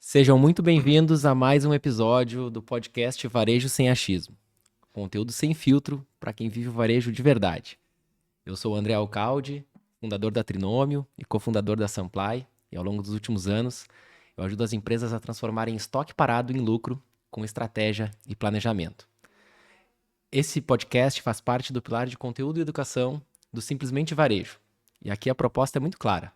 Sejam muito bem-vindos a mais um episódio do podcast Varejo Sem Achismo. Conteúdo sem filtro para quem vive o varejo de verdade. Eu sou o André Alcaldi, fundador da Trinômio e cofundador da Samply, e ao longo dos últimos anos eu ajudo as empresas a transformarem estoque parado em lucro com estratégia e planejamento. Esse podcast faz parte do pilar de conteúdo e educação do Simplesmente Varejo. E aqui a proposta é muito clara: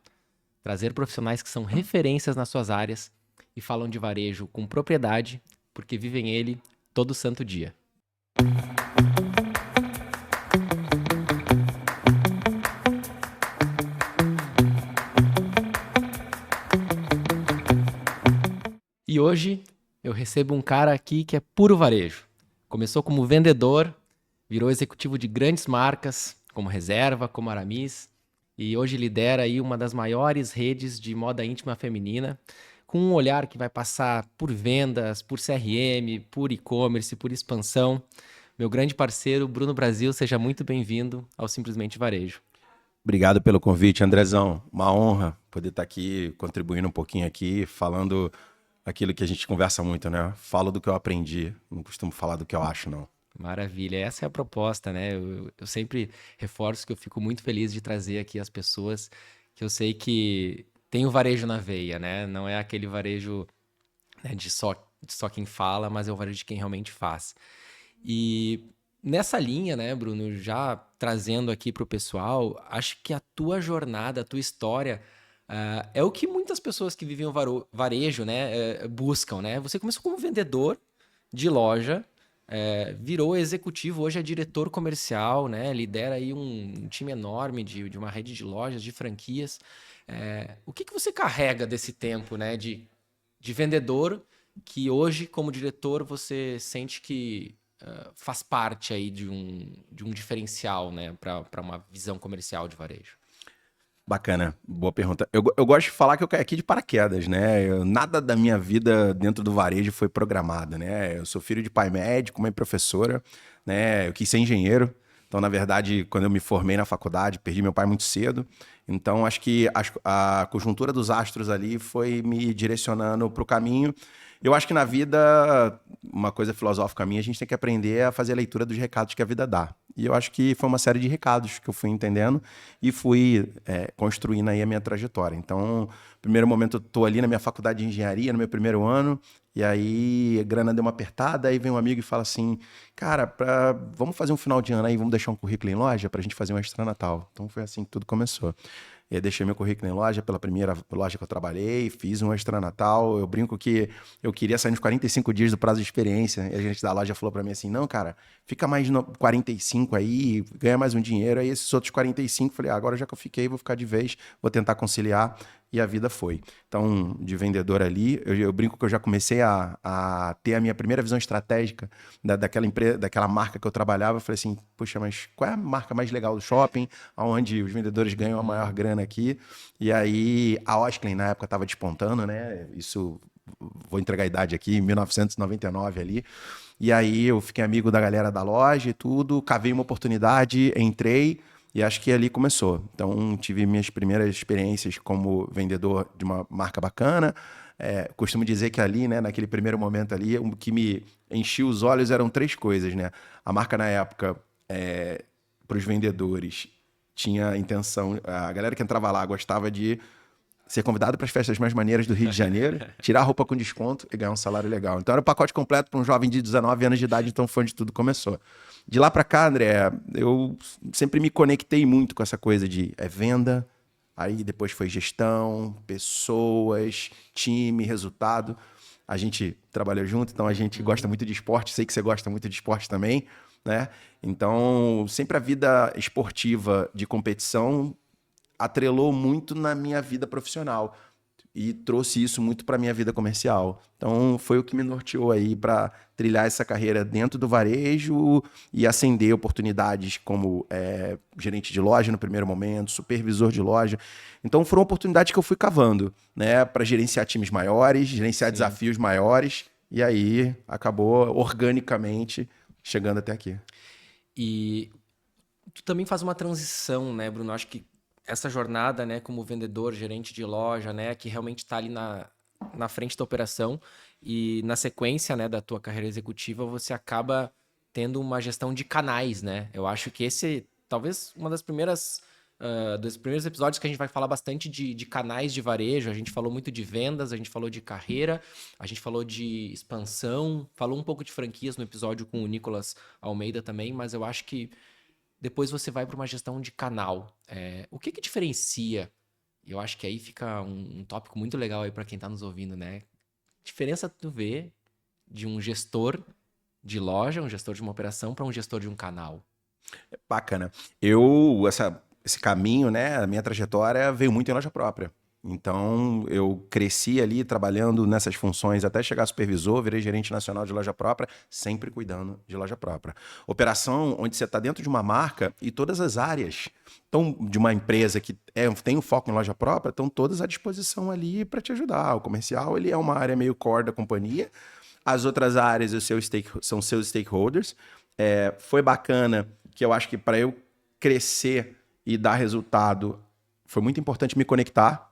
trazer profissionais que são referências nas suas áreas e falam de varejo com propriedade, porque vivem ele todo santo dia. E hoje eu recebo um cara aqui que é puro varejo. Começou como vendedor, virou executivo de grandes marcas, como Reserva, como Aramis, e hoje lidera aí uma das maiores redes de moda íntima feminina, com um olhar que vai passar por vendas, por CRM, por e-commerce, por expansão. Meu grande parceiro, Bruno Brasil, seja muito bem-vindo ao Simplesmente Varejo. Obrigado pelo convite, Andrezão. Uma honra poder estar aqui, contribuindo um pouquinho aqui, falando aquilo que a gente conversa muito, né? Falo do que eu aprendi, não costumo falar do que eu acho, não. Maravilha, essa é a proposta, né? Eu sempre reforço que eu fico muito feliz de trazer aqui as pessoas que eu sei que tem o varejo na veia, né? Não é aquele varejo, né, de só quem fala, mas é o varejo de quem realmente faz. E nessa linha, né, Bruno, já trazendo aqui para o pessoal, acho que a tua jornada, a tua história, é o que muitas pessoas que vivem o varejo, né, buscam, né? Você começou como vendedor de loja, virou executivo, hoje é diretor comercial, né? Lidera aí um time enorme de uma rede de lojas, de franquias. O que você carrega desse tempo, né, de vendedor, que hoje, como diretor, você sente que faz parte aí de um diferencial, né, para uma visão comercial de varejo? Bacana, boa pergunta. Eu gosto de falar que eu caí aqui de paraquedas, né? Nada da minha vida dentro do varejo foi programado, né? Eu sou filho de pai médico, mãe professora, né? Eu quis ser engenheiro. Então, na verdade, quando eu me formei na faculdade, perdi meu pai muito cedo. Então, acho que a conjuntura dos astros ali foi me direcionando para o caminho. Eu acho que na vida, uma coisa filosófica minha, a gente tem que aprender a fazer a leitura dos recados que a vida dá. E eu acho que foi uma série de recados que eu fui entendendo e fui construindo aí a minha trajetória. Então, no primeiro momento eu estou ali na minha faculdade de engenharia, no meu primeiro ano, e aí a grana deu uma apertada, aí vem um amigo e fala assim, cara, vamos fazer um final de ano aí, vamos deixar um currículo em loja para a gente fazer um extra Natal. Então foi assim que tudo começou. Eu deixei meu currículo em loja, pela primeira loja que eu trabalhei, fiz um extra Natal. Eu brinco que eu queria sair nos 45 dias do prazo de experiência. E a gente da loja falou para mim assim: não, cara, fica mais no 45 aí, ganha mais um dinheiro. Aí esses outros 45, falei: agora já que eu fiquei, vou ficar de vez, vou tentar conciliar. E a vida foi. Então, de vendedor ali, eu brinco que eu já comecei a ter a minha primeira visão estratégica daquela empresa, daquela marca que eu trabalhava. Eu falei assim: puxa, mas qual é a marca mais legal do shopping? Onde os vendedores ganham a maior grana aqui? E aí, a Osklen na época estava despontando, né? Isso, vou entregar a idade aqui, em 1999 ali. E aí, eu fiquei amigo da galera da loja e tudo, cavei uma oportunidade, entrei. E acho que ali começou. Então, tive minhas primeiras experiências como vendedor de uma marca bacana. Costumo dizer que ali, né, naquele primeiro momento ali, o que me enchia os olhos eram três coisas, né? A marca, na época, para os vendedores, tinha a intenção... A galera que entrava lá gostava de ser convidado para as festas mais maneiras do Rio de Janeiro, tirar a roupa com desconto e ganhar um salário legal. Então era o pacote completo para um jovem de 19 anos de idade, então foi onde tudo começou. De lá para cá, André, eu sempre me conectei muito com essa coisa de venda, aí depois foi gestão, pessoas, time, resultado. A gente trabalhou junto, então a gente gosta muito de esporte, sei que você gosta muito de esporte também, né? Então, sempre a vida esportiva de competição atrelou muito na minha vida profissional e trouxe isso muito para minha vida comercial. Então foi o que me norteou aí para trilhar essa carreira dentro do varejo e acender oportunidades como gerente de loja no primeiro momento, supervisor de loja. Então foram oportunidades que eu fui cavando, né, para gerenciar times maiores, gerenciar Sim. desafios maiores e aí acabou organicamente chegando até aqui. E tu também faz uma transição, né, Bruno? Acho que essa jornada, né, como vendedor, gerente de loja, né, que realmente está ali na frente da operação e na sequência, né, da tua carreira executiva, você acaba tendo uma gestão de canais, né? Eu acho que esse, talvez, uma das primeiras, dos primeiros episódios que a gente vai falar bastante de canais de varejo. A gente falou muito de vendas, a gente falou de carreira, a gente falou de expansão, falou um pouco de franquias no episódio com o Nicolas Almeida também, mas eu acho que depois você vai para uma gestão de canal. O que que diferencia? Eu acho que aí fica um tópico muito legal aí para quem está nos ouvindo, né? Diferença tu vê de um gestor de loja, um gestor de uma operação, para um gestor de um canal. Bacana. Esse caminho, né, a minha trajetória veio muito em loja própria. Então, eu cresci ali trabalhando nessas funções até chegar a supervisor, virei gerente nacional de loja própria, sempre cuidando de loja própria. Operação onde você está dentro de uma marca e todas as áreas de uma empresa que tem um foco em loja própria, estão todas à disposição ali para te ajudar. O comercial, ele é uma área meio core da companhia. As outras áreas são seus stakeholders. Foi bacana que eu acho que para eu crescer e dar resultado, foi muito importante me conectar.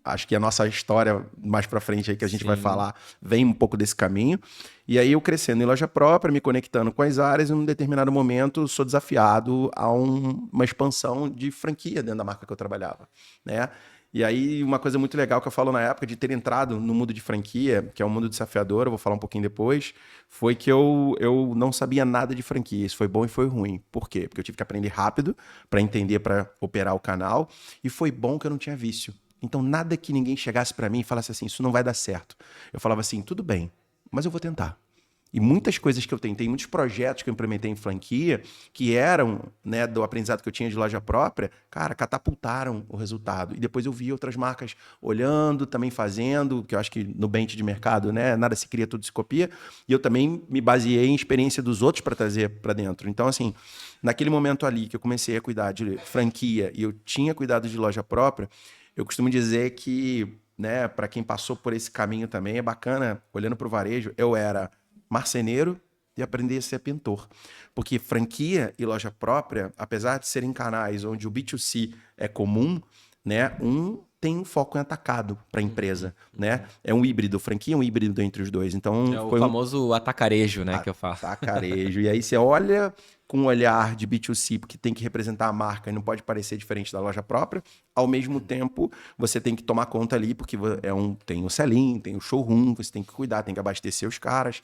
Acho que a nossa história mais para frente aí que a gente vai falar vem um pouco desse caminho. E aí eu crescendo em loja própria, me conectando com as áreas, em um determinado momento sou desafiado a uma expansão de franquia dentro da marca que eu trabalhava, né? E aí uma coisa muito legal que eu falo na época de ter entrado no mundo de franquia, que é um mundo desafiador, eu vou falar um pouquinho depois, foi que eu não sabia nada de franquia. Isso foi bom e foi ruim. Por quê? Porque eu tive que aprender rápido para entender, para operar o canal. E foi bom que eu não tinha vício. Então, nada que ninguém chegasse para mim e falasse assim, isso não vai dar certo. Eu falava assim, tudo bem, mas eu vou tentar. E muitas coisas que eu tentei, muitos projetos que eu implementei em franquia, que eram, né, do aprendizado que eu tinha de loja própria, cara, catapultaram o resultado. E depois eu vi outras marcas olhando, também fazendo, que eu acho que no bench de mercado, né, nada se cria, tudo se copia. E eu também me baseei em experiência dos outros para trazer para dentro. Então, assim, naquele momento ali que eu comecei a cuidar de franquia e eu tinha cuidado de loja própria, eu costumo dizer que, né, para quem passou por esse caminho também, é bacana, olhando para o varejo, eu era marceneiro e aprendi a ser pintor. Porque franquia e loja própria, apesar de serem canais onde o B2C é comum, né, tem um foco em atacado para a empresa, né? É um híbrido, franquia é um híbrido entre os dois. Então, É o foi famoso atacarejo, né, que eu falo. atacarejo. E aí você olha com um olhar de B2C, porque tem que representar a marca e não pode parecer diferente da loja própria. Ao mesmo tempo, você tem que tomar conta ali, porque tem o sell-in, tem o showroom, você tem que cuidar, tem que abastecer os caras.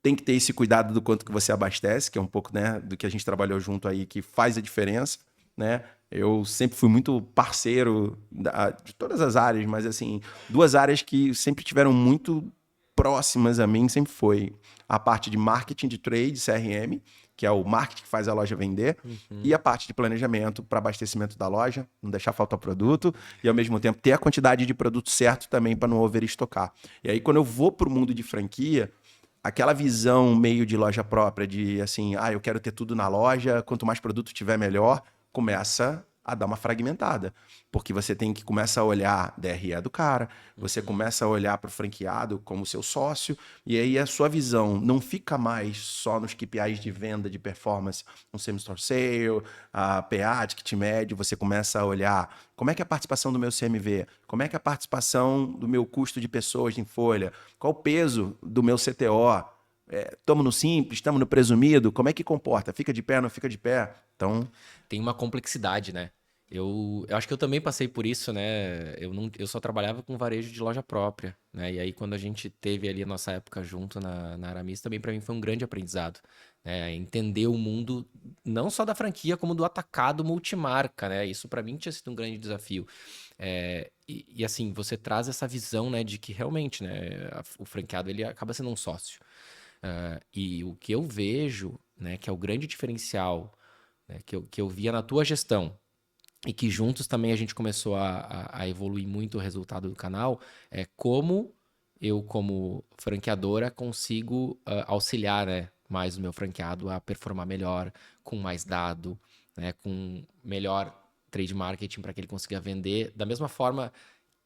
Tem que ter esse cuidado do quanto que você abastece, que é um pouco, né, do que a gente trabalhou junto aí, que faz a diferença, né? Eu sempre fui muito parceiro de todas as áreas, mas assim, duas áreas que sempre tiveram muito próximas a mim sempre foi a parte de marketing de trade, CRM, que é o marketing que faz a loja vender, e a parte de planejamento para abastecimento da loja, não deixar faltar produto, e ao mesmo tempo ter a quantidade de produto certo também para não overestocar. E aí, quando eu vou para o mundo de franquia, aquela visão meio de loja própria, de assim, eu quero ter tudo na loja, quanto mais produto tiver, melhor, começa a dar uma fragmentada. Porque você tem que começar a olhar DRE do cara, você começa a olhar para o franqueado como seu sócio, e aí a sua visão não fica mais só nos KPIs de venda, de performance, um same-store sale, a PA, ticket médio, você começa a olhar como é que é a participação do meu CMV, como é que é a participação do meu custo de pessoas em folha, qual o peso do meu CTO, estamos no simples, estamos no presumido, como é que comporta? Fica de pé, não fica de pé? Então, Tem uma complexidade, né? Eu acho que eu também passei por isso, né? Eu só trabalhava com varejo de loja própria, né? E aí, quando a gente teve ali a nossa época junto na Aramis, também para mim foi um grande aprendizado, né? Entender o mundo, não só da franquia, como do atacado multimarca, né? Isso para mim tinha sido um grande desafio. Assim, você traz essa visão, né, de que realmente, né, o franqueado ele acaba sendo um sócio. E o que eu vejo, né, que é o grande diferencial, né, que eu via na tua gestão e que juntos também a gente começou a evoluir muito o resultado do canal, é como eu, como franqueadora, consigo auxiliar, né, mais o meu franqueado a performar melhor, com mais dado, né, com melhor trade marketing para que ele consiga vender da mesma forma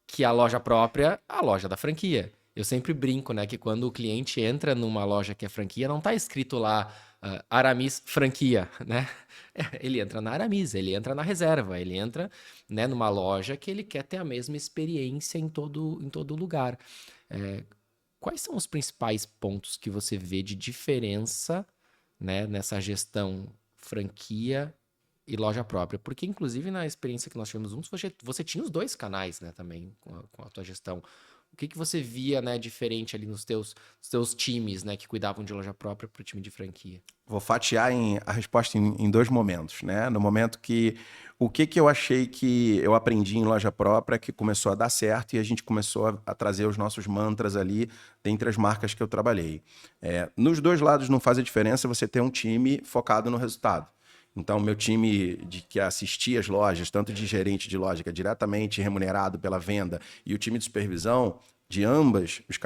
que a loja própria, a loja da franquia. Eu sempre brinco, né, que quando o cliente entra numa loja que é franquia, não está escrito lá Aramis franquia, né? Ele entra na Aramis, ele entra na reserva, ele entra, né, numa loja que ele quer ter a mesma experiência em todo lugar. É, quais são os principais pontos que você vê de diferença, né, nessa gestão franquia e loja própria? Porque, inclusive, na experiência que nós tivemos juntos, você tinha os dois canais, né, também, com a tua gestão. O que que você via, né, diferente ali nos teus times, né, que cuidavam de loja própria para o time de franquia? Vou fatiar a resposta em dois momentos, né? No momento que o que eu achei que eu aprendi em loja própria que começou a dar certo e a gente começou a trazer os nossos mantras ali dentre as marcas que eu trabalhei. Nos dois lados não faz a diferença você ter um time focado no resultado. Então, meu time que assistia as lojas, tanto de gerente de loja, que é diretamente remunerado pela venda, e o time de supervisão, de ambos os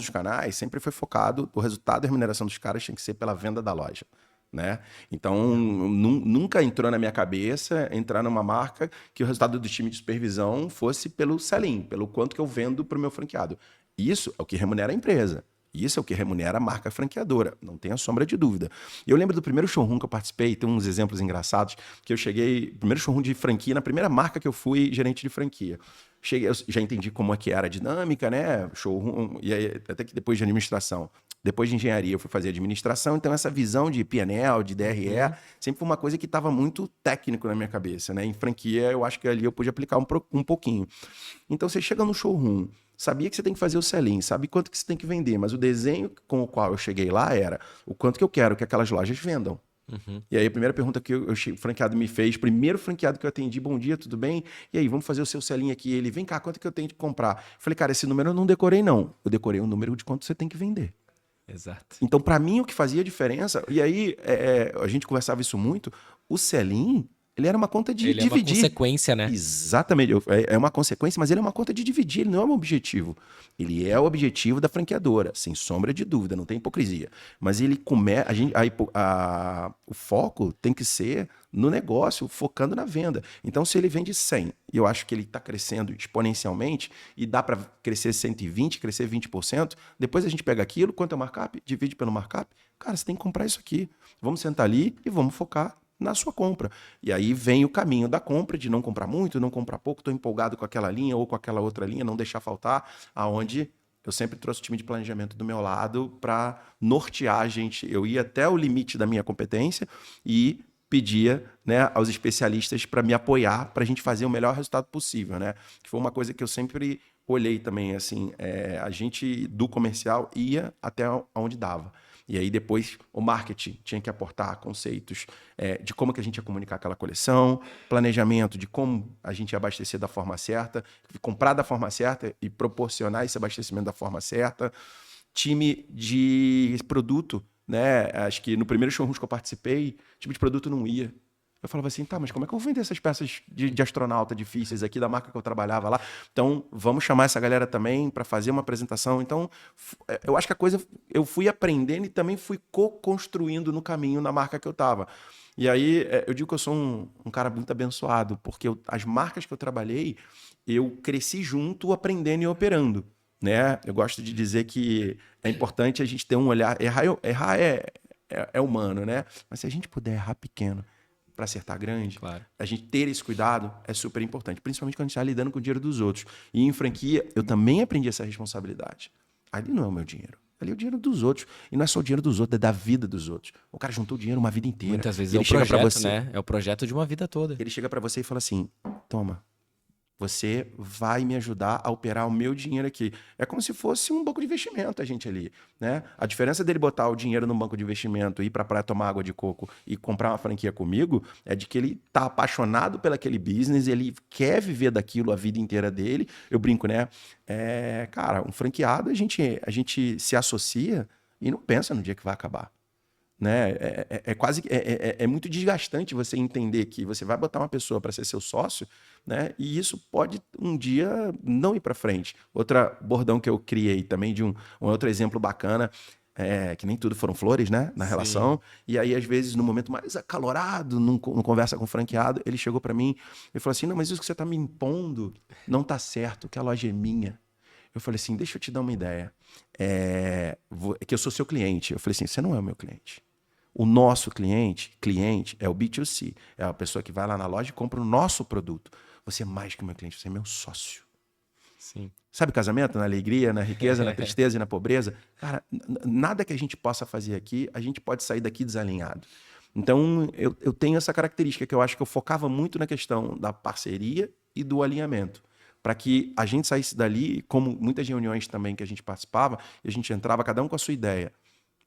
canais, sempre foi focado, o resultado e a remuneração dos caras tem que ser pela venda da loja. Né? Então, nunca entrou na minha cabeça entrar numa marca que o resultado do time de supervisão fosse pelo sell-in, pelo quanto que eu vendo para o meu franqueado. Isso é o que remunera a empresa. Isso é o que remunera a marca franqueadora, não tenha sombra de dúvida. E eu lembro do primeiro showroom que eu participei, tem uns exemplos engraçados, que eu cheguei, primeiro showroom de franquia, na primeira marca que eu fui gerente de franquia. Cheguei, eu já entendi como é que era a dinâmica, né? Showroom, e aí, até que depois de administração, depois de engenharia, eu fui fazer administração, então essa visão de PNL, de DRE, sempre foi uma coisa que estava muito técnico na minha cabeça, né? Em franquia, eu acho que ali eu pude aplicar um pouquinho. Então, você chega no showroom, sabia que você tem que fazer o sell-in, sabe quanto que você tem que vender, mas o desenho com o qual eu cheguei lá era o quanto que eu quero que aquelas lojas vendam. E aí a primeira pergunta que o franqueado me fez, primeiro franqueado que eu atendi, bom dia, tudo bem? E aí, vamos fazer o seu sell-in aqui. Ele, vem cá, quanto que eu tenho que comprar? Eu falei, cara, esse número eu não decorei não. Eu decorei o número de quanto você tem que vender. Exato. Então, para mim, o que fazia diferença, e aí a gente conversava isso muito, o sell-in, ele era uma conta de Ele é uma dividir. consequência, né? Exatamente, é uma consequência, mas ele é uma conta de dividir, ele não é um objetivo. Ele é o objetivo da franqueadora, sem sombra de dúvida, não tem hipocrisia. Mas ele o foco tem que ser no negócio, focando na venda. Então, se ele vende 100, e eu acho que ele está crescendo exponencialmente, e dá para crescer 120, crescer 20%, depois a gente pega aquilo, quanto é o markup, divide pelo markup. Cara, você tem que comprar isso aqui. Vamos sentar ali e vamos focar na sua compra. E aí vem o caminho da compra, de não comprar muito, não comprar pouco, estou empolgado com aquela linha ou com aquela outra linha, não deixar faltar, aonde eu sempre trouxe o time de planejamento do meu lado para nortear a gente. Eu ia até o limite da minha competência e pedia, né, aos especialistas para me apoiar para a gente fazer o melhor resultado possível, né? Que foi uma coisa que eu sempre olhei também, assim, a gente do comercial ia até onde dava. E aí depois o marketing tinha que aportar conceitos de como que a gente ia comunicar aquela coleção, planejamento de como a gente ia abastecer da forma certa, comprar da forma certa e proporcionar esse abastecimento da forma certa. Time de produto, né? Acho que no primeiro showroom que eu participei, time de produto não ia. Eu falava assim, tá, mas como é que eu vou vender essas peças de astronauta difíceis aqui da marca que eu trabalhava lá? Então, vamos chamar essa galera também para fazer uma apresentação. Então, eu acho que a coisa eu fui aprendendo e também fui co-construindo no caminho na marca que eu estava. E aí, eu digo que eu sou um cara muito abençoado, porque as marcas que eu trabalhei, eu cresci junto, aprendendo e operando. Né? Eu gosto de dizer que é importante a gente ter um olhar. Errar é humano, né? Mas se a gente puder errar pequeno para acertar grande, Claro. a gente ter esse cuidado é super importante, principalmente quando a gente está lidando com o dinheiro dos outros. E em franquia, eu também aprendi essa responsabilidade. Ali não é o meu dinheiro. Ali é o dinheiro dos outros. E não é só o dinheiro dos outros, é da vida dos outros. O cara juntou dinheiro uma vida inteira. Muitas vezes E é ele o chega para projeto, você, né? É o projeto de uma vida toda. ele chega para você e fala assim: toma, você vai me ajudar a operar o meu dinheiro aqui. É como se fosse um banco de investimento a gente ali, né? A diferença dele botar o dinheiro no banco de investimento, ir para a praia tomar água de coco e comprar uma franquia comigo, é de que ele tá apaixonado pelo aquele business, ele quer viver daquilo a vida inteira dele. Eu brinco, né? Cara, um franqueado, a gente se associa e não pensa no dia que vai acabar. Né? Quase muito desgastante você entender que você vai botar uma pessoa para ser seu sócio, né? E isso pode um dia não ir para frente. Outra bordão que eu criei também de um outro exemplo bacana, que nem tudo foram flores, né? Na Sim. relação. E aí, às vezes, no momento mais acalorado, num conversa com o franqueado, ele chegou para mim e falou assim: não, mas isso que você está me impondo não tá certo, que a loja é minha. Eu falei assim: deixa eu te dar uma ideia. Que eu sou seu cliente. Eu falei assim: você não é o meu cliente. O nosso cliente é o B2C, é a pessoa que vai lá na loja e compra o nosso produto. Você é mais que meu cliente, você é meu sócio. Sim. Sabe casamento? Na alegria, na riqueza, na tristeza e na pobreza? Cara, nada que a gente possa fazer aqui, a gente pode sair daqui desalinhado. Então, eu tenho essa característica que eu acho que eu focava muito na questão da parceria e do alinhamento. Para que a gente saísse dali, como muitas reuniões também que a gente participava, e a gente entrava, cada um com a sua ideia.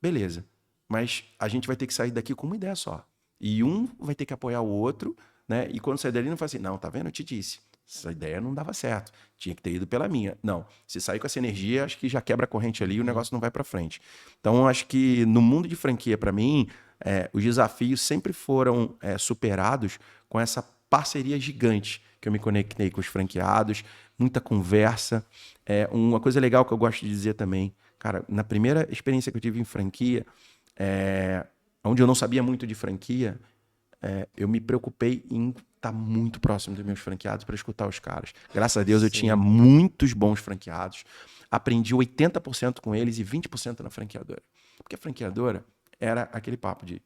Beleza, mas a gente vai ter que sair daqui com uma ideia só. E um vai ter que apoiar o outro, né? E quando sair dali, não fala assim, não, tá vendo? Eu te disse. Essa ideia não dava certo. Tinha que ter ido pela minha. Não. Se sair com essa energia, acho que já quebra a corrente ali e o negócio não vai para frente. Então, acho que no mundo de franquia, para mim, os desafios sempre foram superados com essa parceria gigante que eu me conectei com os franqueados, muita conversa. Uma coisa legal que eu gosto de dizer também, cara, na primeira experiência que eu tive em franquia, onde eu não sabia muito de franquia, eu me preocupei em estar muito próximo dos meus franqueados para escutar os caras. Graças a Deus eu tinha Sim. muitos bons franqueados. Aprendi 80% com eles e 20% na franqueadora. Porque a franqueadora era aquele papo de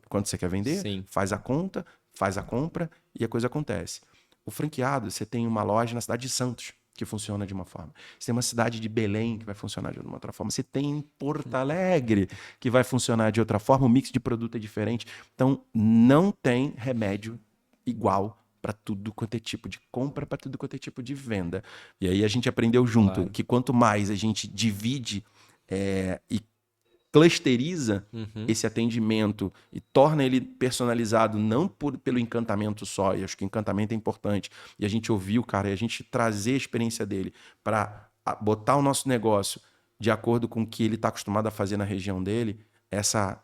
quando você quer vender, Sim. faz a conta, faz a compra e a coisa acontece. O franqueado, você tem uma loja na cidade de Santos que funciona de uma forma. Você tem uma cidade de Belém que vai funcionar de uma outra forma. Você tem em Porto Alegre que vai funcionar de outra forma. O mix de produto é diferente. Então, não tem remédio igual para tudo quanto é tipo de compra, para tudo quanto é tipo de venda. E aí a gente aprendeu junto Claro. que quanto mais a gente divide e clusteriza Uhum. esse atendimento e torna ele personalizado não pelo encantamento só, e acho que o encantamento é importante, e a gente ouvir o cara, e a gente trazer a experiência dele para botar o nosso negócio de acordo com o que ele está acostumado a fazer na região dele, essa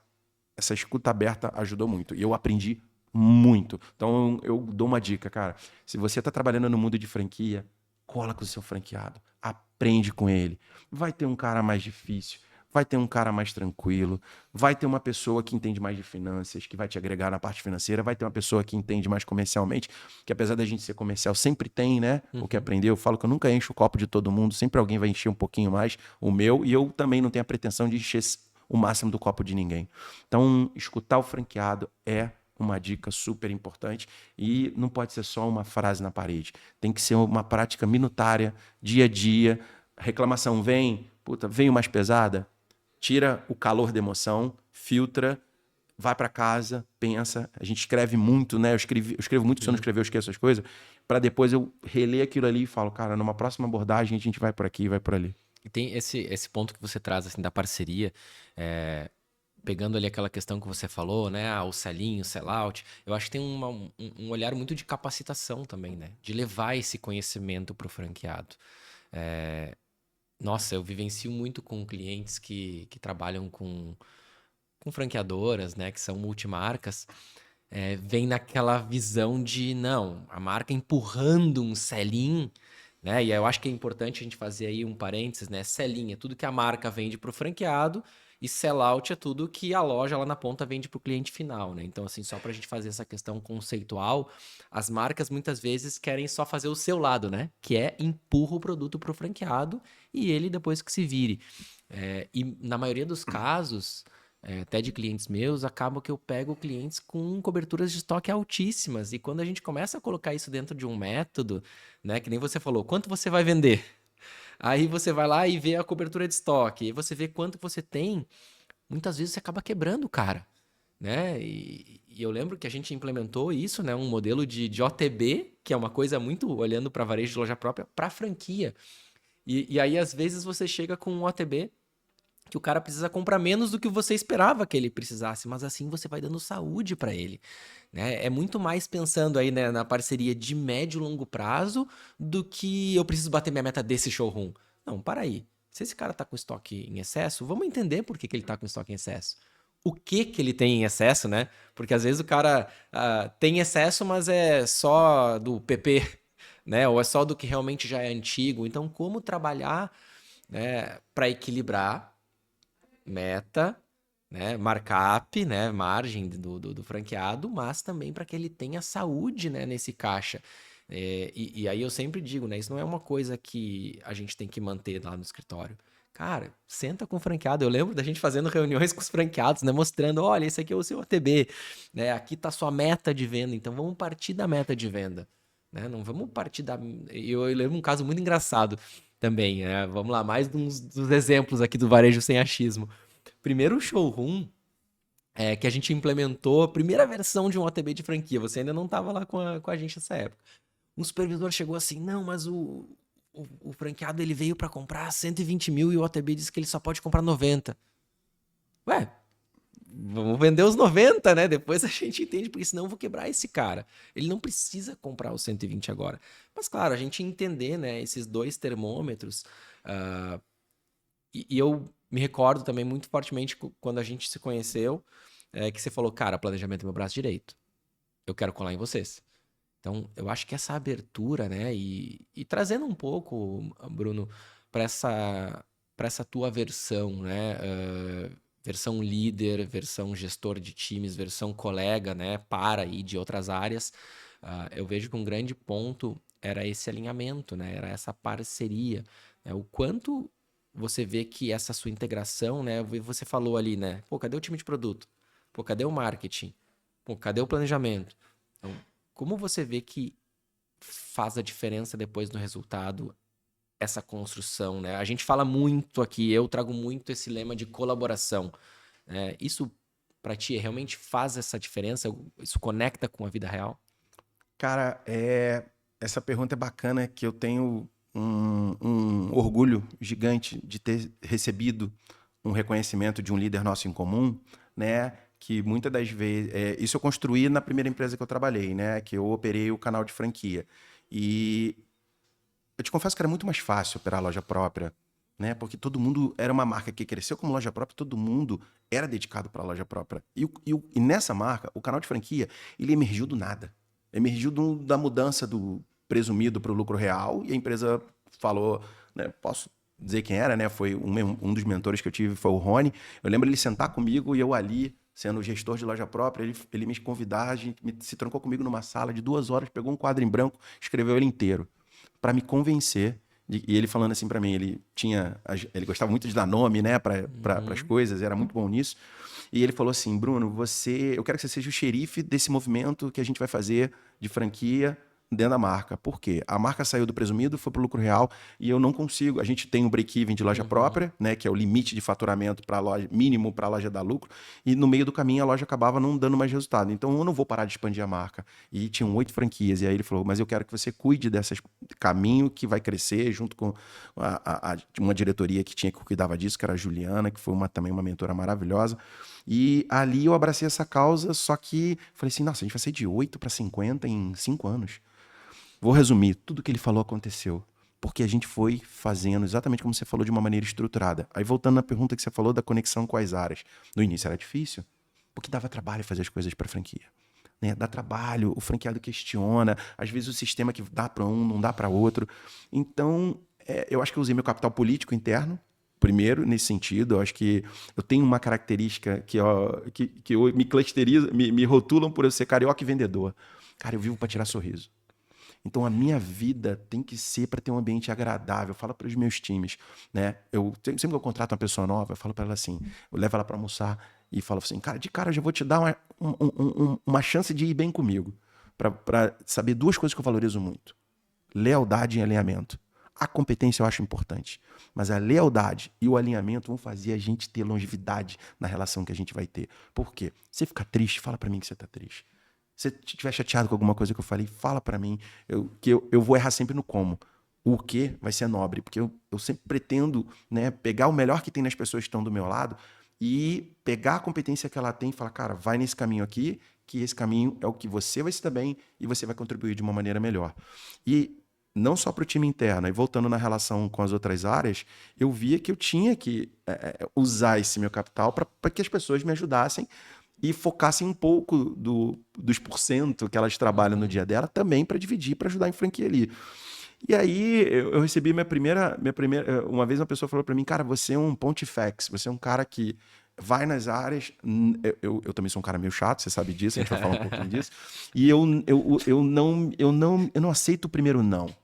escuta aberta ajudou muito. E eu aprendi muito. Então eu dou uma dica, cara. Se você está trabalhando no mundo de franquia, cola com o seu franqueado. Aprende com ele. Vai ter um cara mais difícil. Vai ter um cara mais tranquilo. Vai ter uma pessoa que entende mais de finanças, que vai te agregar na parte financeira. Vai ter uma pessoa que entende mais comercialmente, que apesar da gente ser comercial, sempre tem, né? O que aprender. Eu falo que eu nunca encho o copo de todo mundo. Sempre alguém vai encher um pouquinho mais o meu. E eu também não tenho a pretensão de encher o máximo do copo de ninguém. Então, escutar o franqueado é uma dica super importante e não pode ser só uma frase na parede. Tem que ser uma prática minutária, dia a dia. Reclamação vem, puta, veio mais pesada, tira o calor da emoção, filtra, vai para casa, pensa. A gente escreve muito, né? Eu escrevo muito, se eu não escrever, eu esqueço as coisas, para depois eu reler aquilo ali e falo, cara, numa próxima abordagem a gente vai por aqui, vai por ali. E tem esse ponto que você traz, assim, da parceria, pegando ali aquela questão que você falou, né? O selling, o sellout. Eu acho que tem um olhar muito de capacitação também, né? De levar esse conhecimento para o franqueado. Nossa, eu vivencio muito com clientes que trabalham com franqueadoras, né? Que são multimarcas. Vem naquela visão de, não, a marca empurrando um sell-in, né? E eu acho que é importante a gente fazer aí um parênteses, né? Sell-in é tudo que a marca vende para o franqueado e sell-out é tudo que a loja lá na ponta vende para o cliente final, né? Então, assim, só para a gente fazer essa questão conceitual, as marcas muitas vezes querem só fazer o seu lado, né? Que é empurra o produto para o franqueado e ele depois que se vire. E na maioria dos casos até de clientes meus, acaba que eu pego clientes com coberturas de estoque altíssimas. E quando a gente começa a colocar isso dentro de um método, né, que nem você falou, quanto você vai vender? Aí você vai lá e vê a cobertura de estoque, e você vê quanto você tem, muitas vezes você acaba quebrando o cara, né? E eu lembro que a gente implementou isso, né, um modelo de OTB, que é uma coisa muito olhando para varejo de loja própria, para franquia. E aí, às vezes, você chega com um OTB que o cara precisa comprar menos do que você esperava que ele precisasse, mas assim você vai dando saúde para ele, né? É muito mais pensando aí, né, na parceria de médio e longo prazo do que eu preciso bater minha meta desse showroom. Não, para aí. Se esse cara tá com estoque em excesso, vamos entender por que ele tá com estoque em excesso. O que ele tem em excesso, né? Porque às vezes o cara tem excesso, mas é só do PP, né? Ou é só do que realmente já é antigo. Então, como trabalhar, né, para equilibrar meta, né, markup, né, margem do franqueado, mas também para que ele tenha saúde, né, nesse caixa. E aí eu sempre digo, né, isso não é uma coisa que a gente tem que manter lá no escritório. Cara, senta com o franqueado. Eu lembro da gente fazendo reuniões com os franqueados, né? Mostrando, olha, esse aqui é o seu ATB, né? Aqui tá a sua meta de venda, então vamos partir da meta de venda, né? Não vamos partir da... Eu lembro um caso muito engraçado também, né? Vamos lá, mais dos exemplos aqui do varejo sem achismo. Primeiro showroom que a gente implementou a primeira versão de um OTB de franquia. Você ainda não estava lá com a gente nessa época. Um supervisor chegou assim, não, mas o franqueado ele veio para comprar 120 mil e o OTB disse que ele só pode comprar 90. Ué, vamos vender os 90, né? Depois a gente entende, porque senão eu vou quebrar esse cara. Ele não precisa comprar os 120 agora. Mas claro, a gente entender, né, esses dois termômetros. ah, e eu me recordo também muito fortemente quando a gente se conheceu, que você falou, cara, planejamento é meu braço direito. Eu quero colar em vocês. Então, eu acho que essa abertura, né, e trazendo um pouco, Bruno, para essa tua versão, né, versão líder, versão gestor de times, versão colega, né, para e de outras áreas, eu vejo que um grande ponto era esse alinhamento, né, era essa parceria, né, o quanto você vê que essa sua integração, né, você falou ali, né, pô, cadê o time de produto? Pô, cadê o marketing? Pô, cadê o planejamento? Então, como você vê que faz a diferença depois no resultado essa construção, né? A gente fala muito aqui, eu trago muito esse lema de colaboração, né? Isso para ti realmente faz essa diferença? Isso conecta com a vida real? Cara, essa pergunta é bacana, que eu tenho um orgulho gigante de ter recebido um reconhecimento de um líder nosso em comum, né? Que muitas das vezes... isso eu construí na primeira empresa que eu trabalhei, né? Que eu operei o canal de franquia. E eu te confesso que era muito mais fácil operar a loja própria, né? Porque todo mundo era uma marca que cresceu como loja própria, todo mundo era dedicado para a loja própria. E nessa marca, o canal de franquia, ele emergiu do nada. Emergiu da mudança do presumido para o lucro real, e a empresa falou, né? Posso dizer quem era, né? Foi um dos mentores que eu tive, foi o Rony. Eu lembro ele sentar comigo e eu ali, sendo gestor de loja própria, ele me convidar, se trancou comigo numa sala de 2 horas, pegou um quadro em branco, escreveu ele inteiro para me convencer. E ele falando assim para mim, ele gostava muito de dar nome, né, para as coisas, era muito bom nisso. E ele falou assim, Bruno, eu quero que você seja o xerife desse movimento que a gente vai fazer de franquia dentro da marca. Por quê? A marca saiu do presumido, foi para o lucro real e eu não consigo. A gente tem um break-even de loja própria, né, que é o limite de faturamento para a loja, mínimo para a loja dar lucro, e no meio do caminho a loja acabava não dando mais resultado. Então eu não vou parar de expandir a marca. E tinham 8 franquias. E aí ele falou, mas eu quero que você cuide desse caminho que vai crescer junto com uma diretoria que cuidava disso, que era a Juliana, que foi também uma mentora maravilhosa. E ali eu abracei essa causa, só que falei assim, nossa, a gente vai sair de 8 para 50 em 5 anos. Vou resumir, tudo que ele falou aconteceu. Porque a gente foi fazendo exatamente como você falou, de uma maneira estruturada. Aí voltando na pergunta que você falou da conexão com as áreas. No início era difícil, porque dava trabalho fazer as coisas para franquia. Né? Dá trabalho, o franqueado questiona, às vezes o sistema que dá para um não dá para outro. Então, eu acho que eu usei meu capital político interno, primeiro, nesse sentido. Eu acho que eu tenho uma característica que eu me clusterizo, me rotulam por eu ser carioca e vendedor. Cara, eu vivo para tirar sorriso. Então a minha vida tem que ser para ter um ambiente agradável. Eu falo para os meus times, né? Sempre que eu contrato uma pessoa nova, eu falo para ela assim, eu levo ela para almoçar e falo assim, cara, de cara eu já vou te dar uma chance de ir bem comigo, para saber 2 coisas que eu valorizo muito: lealdade e alinhamento. A competência eu acho importante, mas a lealdade e o alinhamento vão fazer a gente ter longevidade na relação que a gente vai ter. Por quê? Você ficar triste, fala para mim que você tá triste. Se você estiver chateado com alguma coisa que eu falei, fala pra mim, que eu vou errar sempre no como. O que vai ser nobre, porque eu sempre pretendo, né, pegar o melhor que tem nas pessoas que estão do meu lado e pegar a competência que ela tem e falar, cara, vai nesse caminho aqui, que esse caminho é o que você vai se dar bem e você vai contribuir de uma maneira melhor. E não só para o time interno, e voltando na relação com as outras áreas, eu via que eu tinha que usar esse meu capital para que as pessoas me ajudassem e focassem um pouco dos porcento que elas trabalham no dia dela também para dividir, para ajudar em franquia ali. E aí eu recebi minha primeira. Uma vez uma pessoa falou para mim, cara, você é um pontifex, você é um cara que vai nas áreas. Eu também sou um cara meio chato, você sabe disso, a gente vai falar um pouquinho disso. E eu não aceito o primeiro não.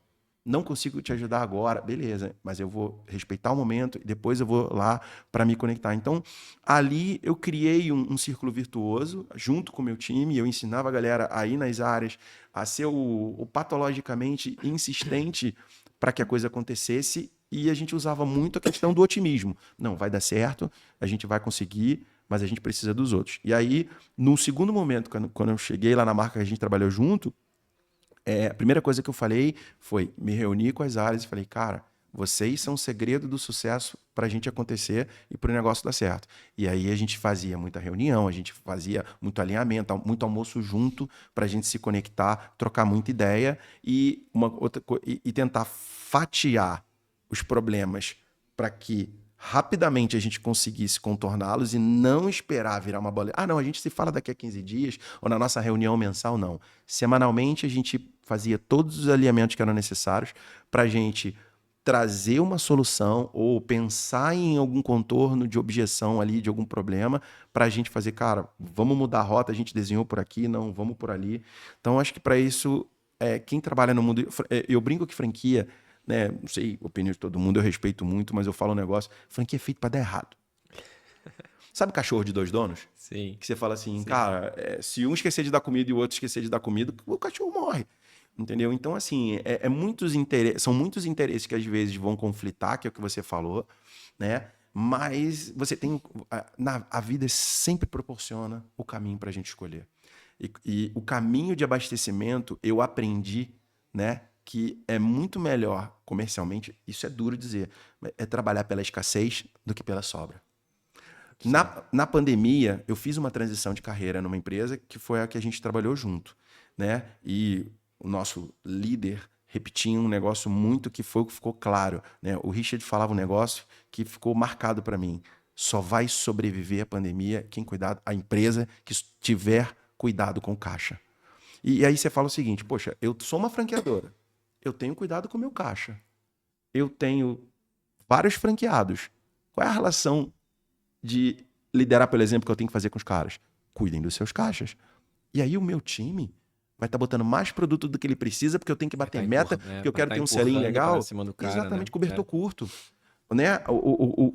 Não consigo te ajudar agora, beleza, mas eu vou respeitar o momento e depois eu vou lá para me conectar. Então, ali eu criei um círculo virtuoso junto com o meu time, eu ensinava a galera a ir nas áreas, a ser o patologicamente insistente para que a coisa acontecesse e a gente usava muito a questão do otimismo. Não, vai dar certo, a gente vai conseguir, mas a gente precisa dos outros. E aí, no segundo momento, quando eu cheguei lá na marca que a gente trabalhou junto, a primeira coisa que eu falei foi me reunir com as áreas e falei, cara, vocês são o segredo do sucesso para a gente acontecer e para o negócio dar certo. E aí a gente fazia muita reunião, a gente fazia muito alinhamento, muito almoço junto para a gente se conectar, trocar muita ideia e, e tentar fatiar os problemas para que rapidamente a gente conseguisse contorná-los e não esperar virar uma bola. Ah, não, a gente se fala daqui a 15 dias ou na nossa reunião mensal, não. Semanalmente a gente fazia todos os alinhamentos que eram necessários para a gente trazer uma solução ou pensar em algum contorno de objeção ali, de algum problema, para a gente fazer, cara, vamos mudar a rota, a gente desenhou por aqui, não, vamos por ali. Então, acho que para isso, quem trabalha no mundo... Eu brinco que franquia, né, não sei a opinião de todo mundo, eu respeito muito, mas eu falo um negócio, franquia é feito para dar errado. Sabe cachorro de dois donos? Sim. Que você fala assim, Sim. cara, se um esquecer de dar comida e o outro esquecer de dar comida, o cachorro morre. Entendeu? Então, assim, são muitos interesses que às vezes vão conflitar, que é o que você falou, né? Mas você tem. A vida sempre proporciona o caminho para a gente escolher. E o caminho de abastecimento, eu aprendi, né? Que é muito melhor comercialmente, isso é duro dizer, é trabalhar pela escassez do que pela sobra. Na pandemia, eu fiz uma transição de carreira numa empresa que foi a que a gente trabalhou junto, né? E o nosso líder repetia um negócio muito que foi o que ficou claro, né? O Richard falava um negócio que ficou marcado para mim. Só vai sobreviver a pandemia quem cuidar, a empresa que tiver cuidado com o caixa. E aí você fala o seguinte, poxa, eu sou uma franqueadora, eu tenho cuidado com o meu caixa, eu tenho vários franqueados. Qual é a relação de liderar pelo exemplo que eu tenho que fazer com os caras? Cuidem dos seus caixas. E aí o meu time vai estar botando mais produto do que ele precisa, porque eu tenho que bater meta, porque eu quero ter um selinho legal. Cara, exatamente, né? cobertor curto. Né?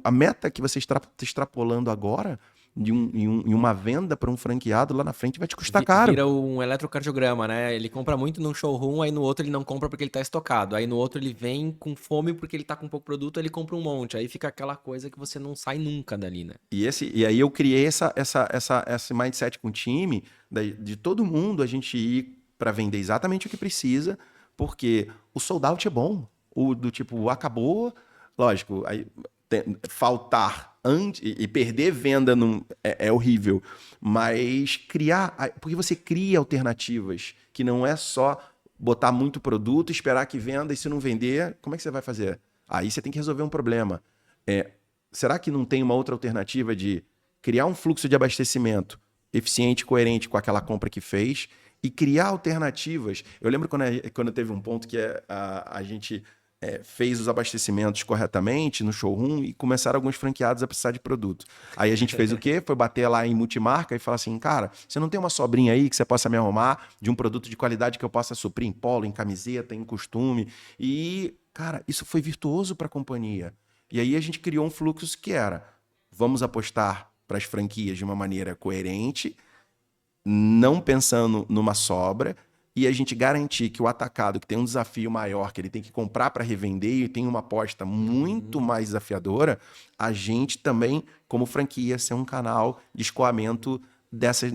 A meta que você está extrapolando agora em uma venda para um franqueado lá na frente vai te custar caro. Vira um eletrocardiograma, né? Ele compra muito num showroom, aí no outro ele não compra porque ele tá estocado. Aí no outro ele vem com fome porque ele tá com pouco produto, aí ele compra um monte. Aí fica aquela coisa que você não sai nunca dali, né? E aí eu criei esse mindset com o time, de todo mundo a gente ir para vender exatamente o que precisa, porque o sold out é bom. O do tipo, acabou, lógico, aí faltar antes e perder venda é horrível, mas porque você cria alternativas, que não é só botar muito produto, esperar que venda e se não vender, como é que você vai fazer? Aí você tem que resolver um problema. Será que não tem uma outra alternativa de criar um fluxo de abastecimento eficiente e coerente com aquela compra que fez e criar alternativas? Eu lembro quando teve um ponto que a gente fez os abastecimentos corretamente no showroom e começaram alguns franqueados a precisar de produto. Aí a gente fez o quê? Foi bater lá em multimarca e falar assim, cara, você não tem uma sobrinha aí que você possa me arrumar de um produto de qualidade que eu possa suprir em polo, em camiseta, em costume? E, cara, isso foi virtuoso para a companhia. E aí a gente criou um fluxo que era, vamos apostar para as franquias de uma maneira coerente, não pensando numa sobra, e a gente garantir que o atacado, que tem um desafio maior, que ele tem que comprar para revender e tem uma aposta muito mais desafiadora, a gente também, como franquia, ser um canal de escoamento dessa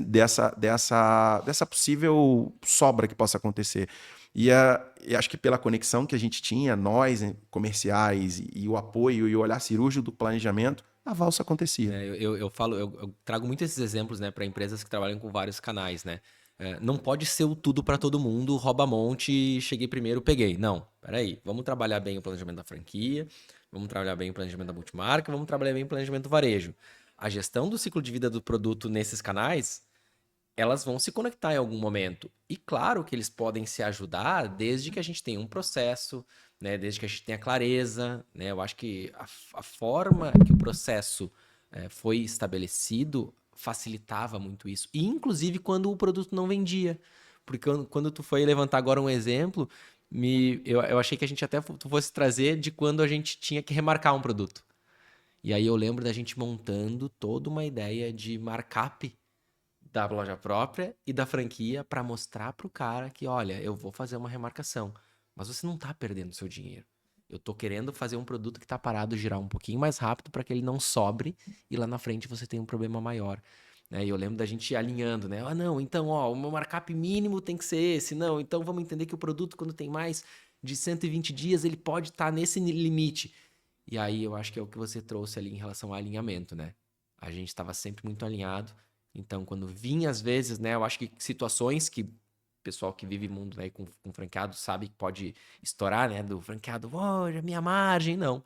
possível sobra que possa acontecer. E acho que pela conexão que a gente tinha, nós, comerciais, e o apoio e o olhar cirúrgico do planejamento, a valsa acontecia. Eu trago muito esses exemplos, né, para empresas que trabalham com vários canais, né? Não pode ser o tudo para todo mundo, rouba-monte, cheguei primeiro, peguei. Não, peraí, vamos trabalhar bem o planejamento da franquia, vamos trabalhar bem o planejamento da multimarca, vamos trabalhar bem o planejamento do varejo. A gestão do ciclo de vida do produto nesses canais, elas vão se conectar em algum momento. E claro que eles podem se ajudar desde que a gente tenha um processo, né? Desde que a gente tenha clareza, né? Eu acho que a forma que o processo foi estabelecido facilitava muito isso. E inclusive quando o produto não vendia. Porque quando tu foi levantar agora um exemplo, eu achei que a gente até fosse trazer de quando a gente tinha que remarcar um produto. E aí eu lembro da gente montando toda uma ideia de markup da loja própria e da franquia para mostrar pro cara que, olha, eu vou fazer uma remarcação, mas você não tá perdendo seu dinheiro. Eu tô querendo fazer um produto que tá parado girar um pouquinho mais rápido para que ele não sobre e lá na frente você tenha um problema maior. Né? E eu lembro da gente alinhando, né? Ah, não, então, ó, o meu markup mínimo tem que ser esse. Não, então vamos entender que o produto, quando tem mais de 120 dias, ele pode estar nesse limite. E aí eu acho que é o que você trouxe ali em relação ao alinhamento, né? A gente estava sempre muito alinhado. Então, quando vinha, às vezes, né? Eu acho que situações que o pessoal que vive mundo, né, com franqueado sabe que pode estourar, né? Do franqueado, oh, a minha margem, não.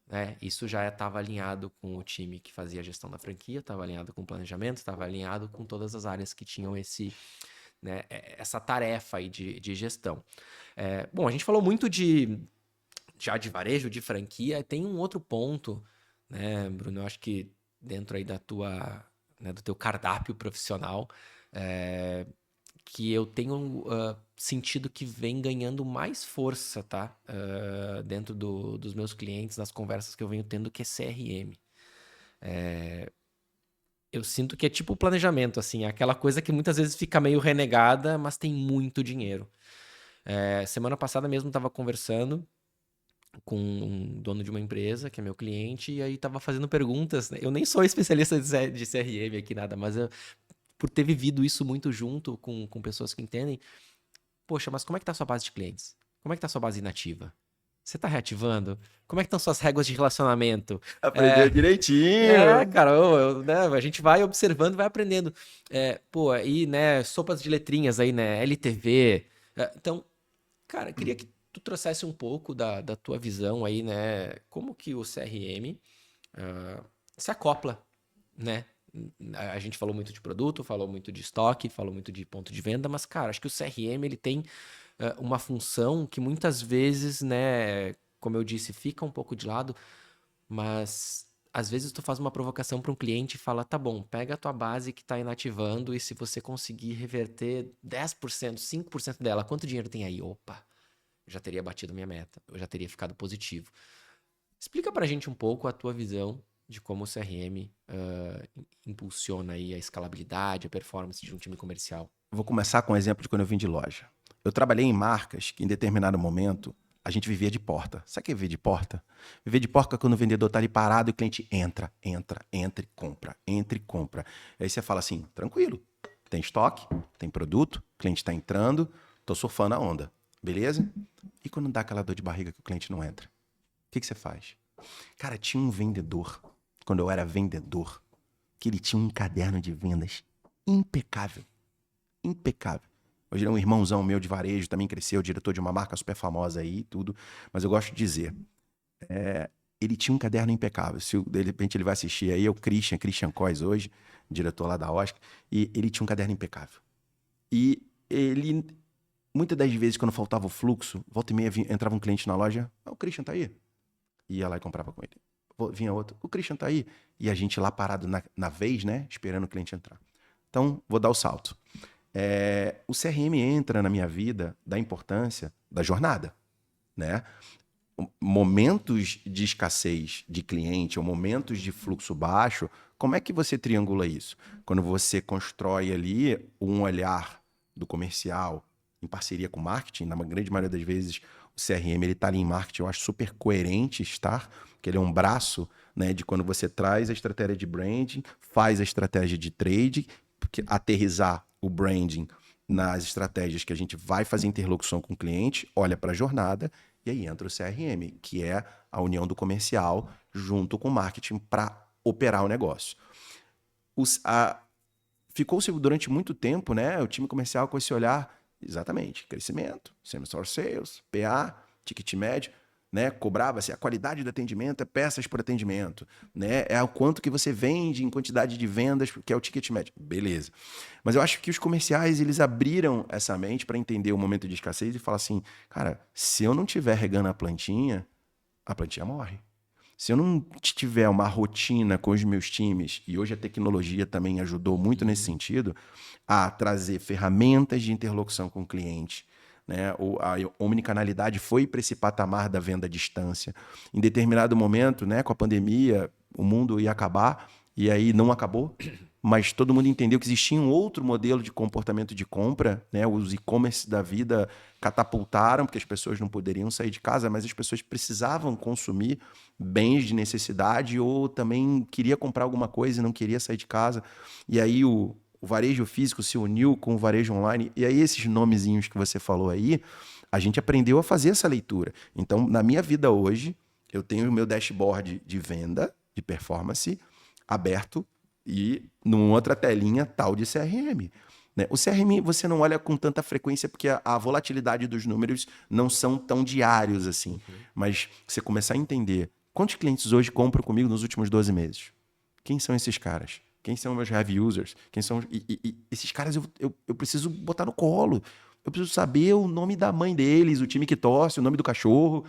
Né? Isso já estava alinhado com o time que fazia a gestão da franquia, estava alinhado com o planejamento, estava alinhado com todas as áreas que tinham né, essa tarefa aí de gestão. Bom, a gente falou muito já de varejo, de franquia. Tem um outro ponto, né, Bruno? Eu acho que dentro aí né, do teu cardápio profissional, é, que eu tenho sentido que vem ganhando mais força, tá? Dentro dos meus clientes, nas conversas que eu venho tendo, que é CRM. Eu sinto que é tipo o planejamento, assim, é aquela coisa que muitas vezes fica meio renegada, mas tem muito dinheiro. Semana passada mesmo estava conversando com um dono de uma empresa, que é meu cliente, e aí tava fazendo perguntas, né? Eu nem sou especialista de CRM aqui, nada, mas por ter vivido isso muito junto com pessoas que entendem, poxa, mas como é que tá a sua base de clientes? Como é que tá a sua base inativa? Você tá reativando? Como é que estão suas regras de relacionamento? Aprendeu direitinho. Cara, né, a gente vai observando, vai aprendendo. Pô, aí, né, sopas de letrinhas aí, né, LTV. Então, cara, queria que tu trouxesse um pouco da tua visão aí, né? Como que o CRM se acopla, né? A gente falou muito de produto, falou muito de estoque, falou muito de ponto de venda, mas, cara, acho que o CRM ele tem uma função que muitas vezes, né, como eu disse, fica um pouco de lado, mas às vezes tu faz uma provocação para um cliente e fala, tá bom, pega a tua base que está inativando e se você conseguir reverter 10%, 5% dela, quanto dinheiro tem aí? Opa, já teria batido minha meta, eu já teria ficado positivo. Explica pra gente um pouco a tua visão de como o CRM impulsiona aí a escalabilidade, a performance de um time comercial. Vou começar com um exemplo de quando eu vim de loja. Eu trabalhei em marcas que, em determinado momento, a gente vivia de porta. Sabe o que é viver de porta? Viver de porta é quando o vendedor está ali parado e o cliente entra e compra, entra e compra. Aí você fala assim, tranquilo, tem estoque, tem produto, o cliente está entrando, tô surfando a onda, beleza? E quando dá aquela dor de barriga que o cliente não entra? O que você faz? Cara, tinha um vendedor, quando eu era vendedor, que ele tinha um caderno de vendas impecável. Impecável. Hoje ele é um irmãozão meu de varejo, também cresceu, diretor de uma marca super famosa aí e tudo. Mas eu gosto de dizer, ele tinha um caderno impecável. Se de repente ele vai assistir aí, é o Christian Cois hoje, diretor lá da Oscar, e ele tinha um caderno impecável. E ele, muitas das vezes, quando faltava o fluxo, volta e meia entrava um cliente na loja, o Christian tá aí. Ia lá e comprava com ele. Vinha outro, o Christian tá aí. E a gente lá parado na vez, né, esperando o cliente entrar. Então, vou dar o salto. O CRM entra na minha vida da importância da jornada, né? Momentos de escassez de cliente ou momentos de fluxo baixo, como é que você triangula isso? Quando você constrói ali um olhar do comercial em parceria com o marketing, na grande maioria das vezes o CRM ele está ali em marketing, eu acho super coerente estar, porque ele é um braço, né, de quando você traz a estratégia de branding, faz a estratégia de trade, porque aterrizar o branding nas estratégias que a gente vai fazer interlocução com o cliente, olha para a jornada e aí entra o CRM, que é a união do comercial junto com o marketing para operar o negócio. Ficou-se durante muito tempo, né, o time comercial com esse olhar, exatamente, crescimento, same-store sales, PA, ticket médio, né, cobrava-se a qualidade do atendimento, é peças por atendimento, né, é o quanto que você vende em quantidade de vendas, que é o ticket médio. Beleza. Mas eu acho que os comerciais, eles abriram essa mente para entender o momento de escassez e falar assim, cara, se eu não estiver regando a plantinha morre. Se eu não tiver uma rotina com os meus times, e hoje a tecnologia também ajudou muito nesse sentido, a trazer ferramentas de interlocução com o cliente, né? A omnicanalidade foi para esse patamar da venda à distância. Em determinado momento, né, com a pandemia, o mundo ia acabar, e aí não acabou, mas todo mundo entendeu que existia um outro modelo de comportamento de compra, né? Os e-commerce da vida catapultaram, porque as pessoas não poderiam sair de casa, mas as pessoas precisavam consumir bens de necessidade ou também queria comprar alguma coisa e não queria sair de casa. E aí o varejo físico se uniu com o varejo online. E aí esses nomezinhos que você falou aí, a gente aprendeu a fazer essa leitura. Então, na minha vida hoje, eu tenho o meu dashboard de venda, de performance, aberto e numa outra telinha tal de CRM. Né? O CRM você não olha com tanta frequência porque a volatilidade dos números não são tão diários assim. Mas você começar a entender quantos clientes hoje compram comigo nos últimos 12 meses? Quem são esses caras? Quem são meus heavy users? Quem são... esses caras eu preciso botar no colo. Eu preciso saber o nome da mãe deles, o time que torce, o nome do cachorro,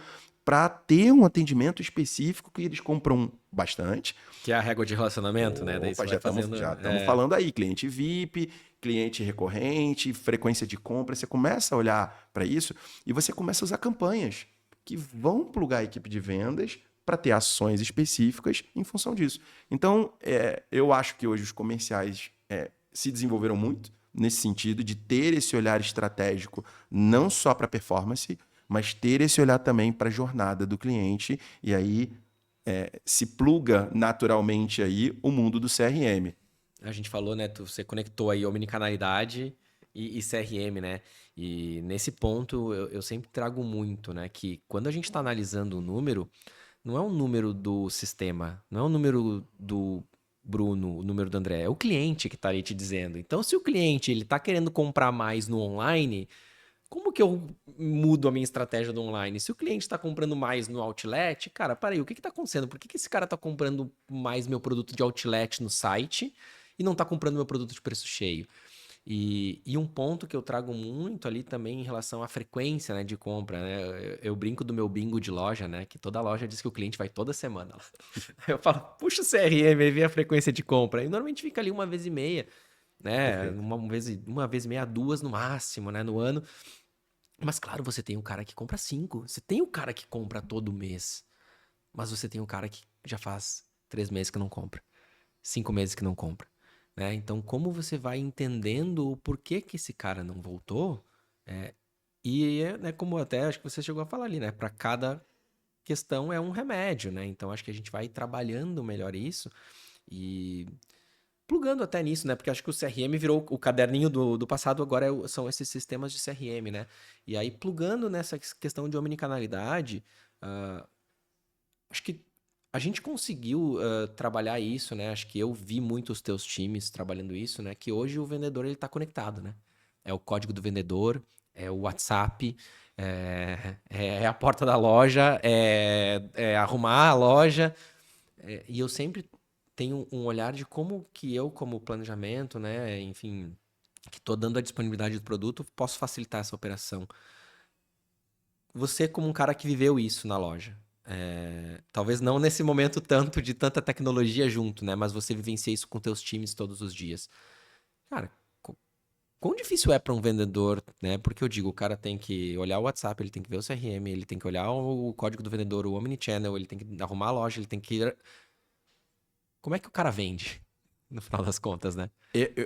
para ter um atendimento específico que eles compram bastante. Que é a régua de relacionamento, né? Daí Opa, você vai fazendo... já estamos falando aí, cliente VIP, cliente recorrente, frequência de compra. Você começa a olhar para isso e você começa a usar campanhas que vão plugar a equipe de vendas para ter ações específicas em função disso. Então, eu acho que hoje os comerciais se desenvolveram muito nesse sentido de ter esse olhar estratégico não só para performance, mas ter esse olhar também para a jornada do cliente e aí se pluga naturalmente aí o mundo do CRM. A gente falou, né? Você conectou aí omnicanalidade e CRM, né? E nesse ponto eu sempre trago muito, né? Que quando a gente está analisando o número, não é um número do sistema, não é um número do Bruno, o número do André, é o cliente que está ali te dizendo. Então, se o cliente ele está querendo comprar mais no online, como que eu mudo a minha estratégia do online? Se o cliente está comprando mais no outlet, cara, peraí, o que está acontecendo? Por que esse cara está comprando mais meu produto de outlet no site e não está comprando meu produto de preço cheio? E um ponto que eu trago muito ali também em relação à frequência, né, de compra, né? Eu brinco do meu bingo de loja, né? Que toda loja diz que o cliente vai toda semana lá. Eu falo, puxa o CRM e vê a frequência de compra. E normalmente fica ali 1 vez e meia, né? Perfeito. Uma vez e meia, 2 no máximo, né? No ano. Mas claro, você tem o cara que compra 5. Você tem o cara que compra todo mês. Mas você tem o cara que já faz 3 meses que não compra. 5 meses que não compra. Né? Então, como você vai entendendo o porquê que esse cara não voltou? Né, como até acho que você chegou a falar ali, né? Para cada questão é um remédio, né? Então, acho que a gente vai trabalhando melhor isso e plugando até nisso, né? Porque acho que o CRM virou o caderninho do passado, agora são esses sistemas de CRM, né? E aí, plugando nessa questão de omnicanalidade, acho que a gente conseguiu trabalhar isso, né? Acho que eu vi muito os teus times trabalhando isso, né? Que hoje o vendedor ele tá conectado, né? É o código do vendedor, é o WhatsApp, é a porta da loja, é arrumar a loja. E eu sempre tenho um olhar de como que eu, como planejamento, né? Enfim, que tô dando a disponibilidade do produto, posso facilitar essa operação. Você como um cara que viveu isso na loja, talvez não nesse momento tanto de tanta tecnologia junto, né? Mas você vivencia isso com teus times todos os dias. Cara, quão difícil é para um vendedor, né? Porque eu digo, o cara tem que olhar o WhatsApp, ele tem que ver o CRM, ele tem que olhar o código do vendedor, o Omnichannel, ele tem que arrumar a loja, ele tem que... Como é que o cara vende? No final das contas, né?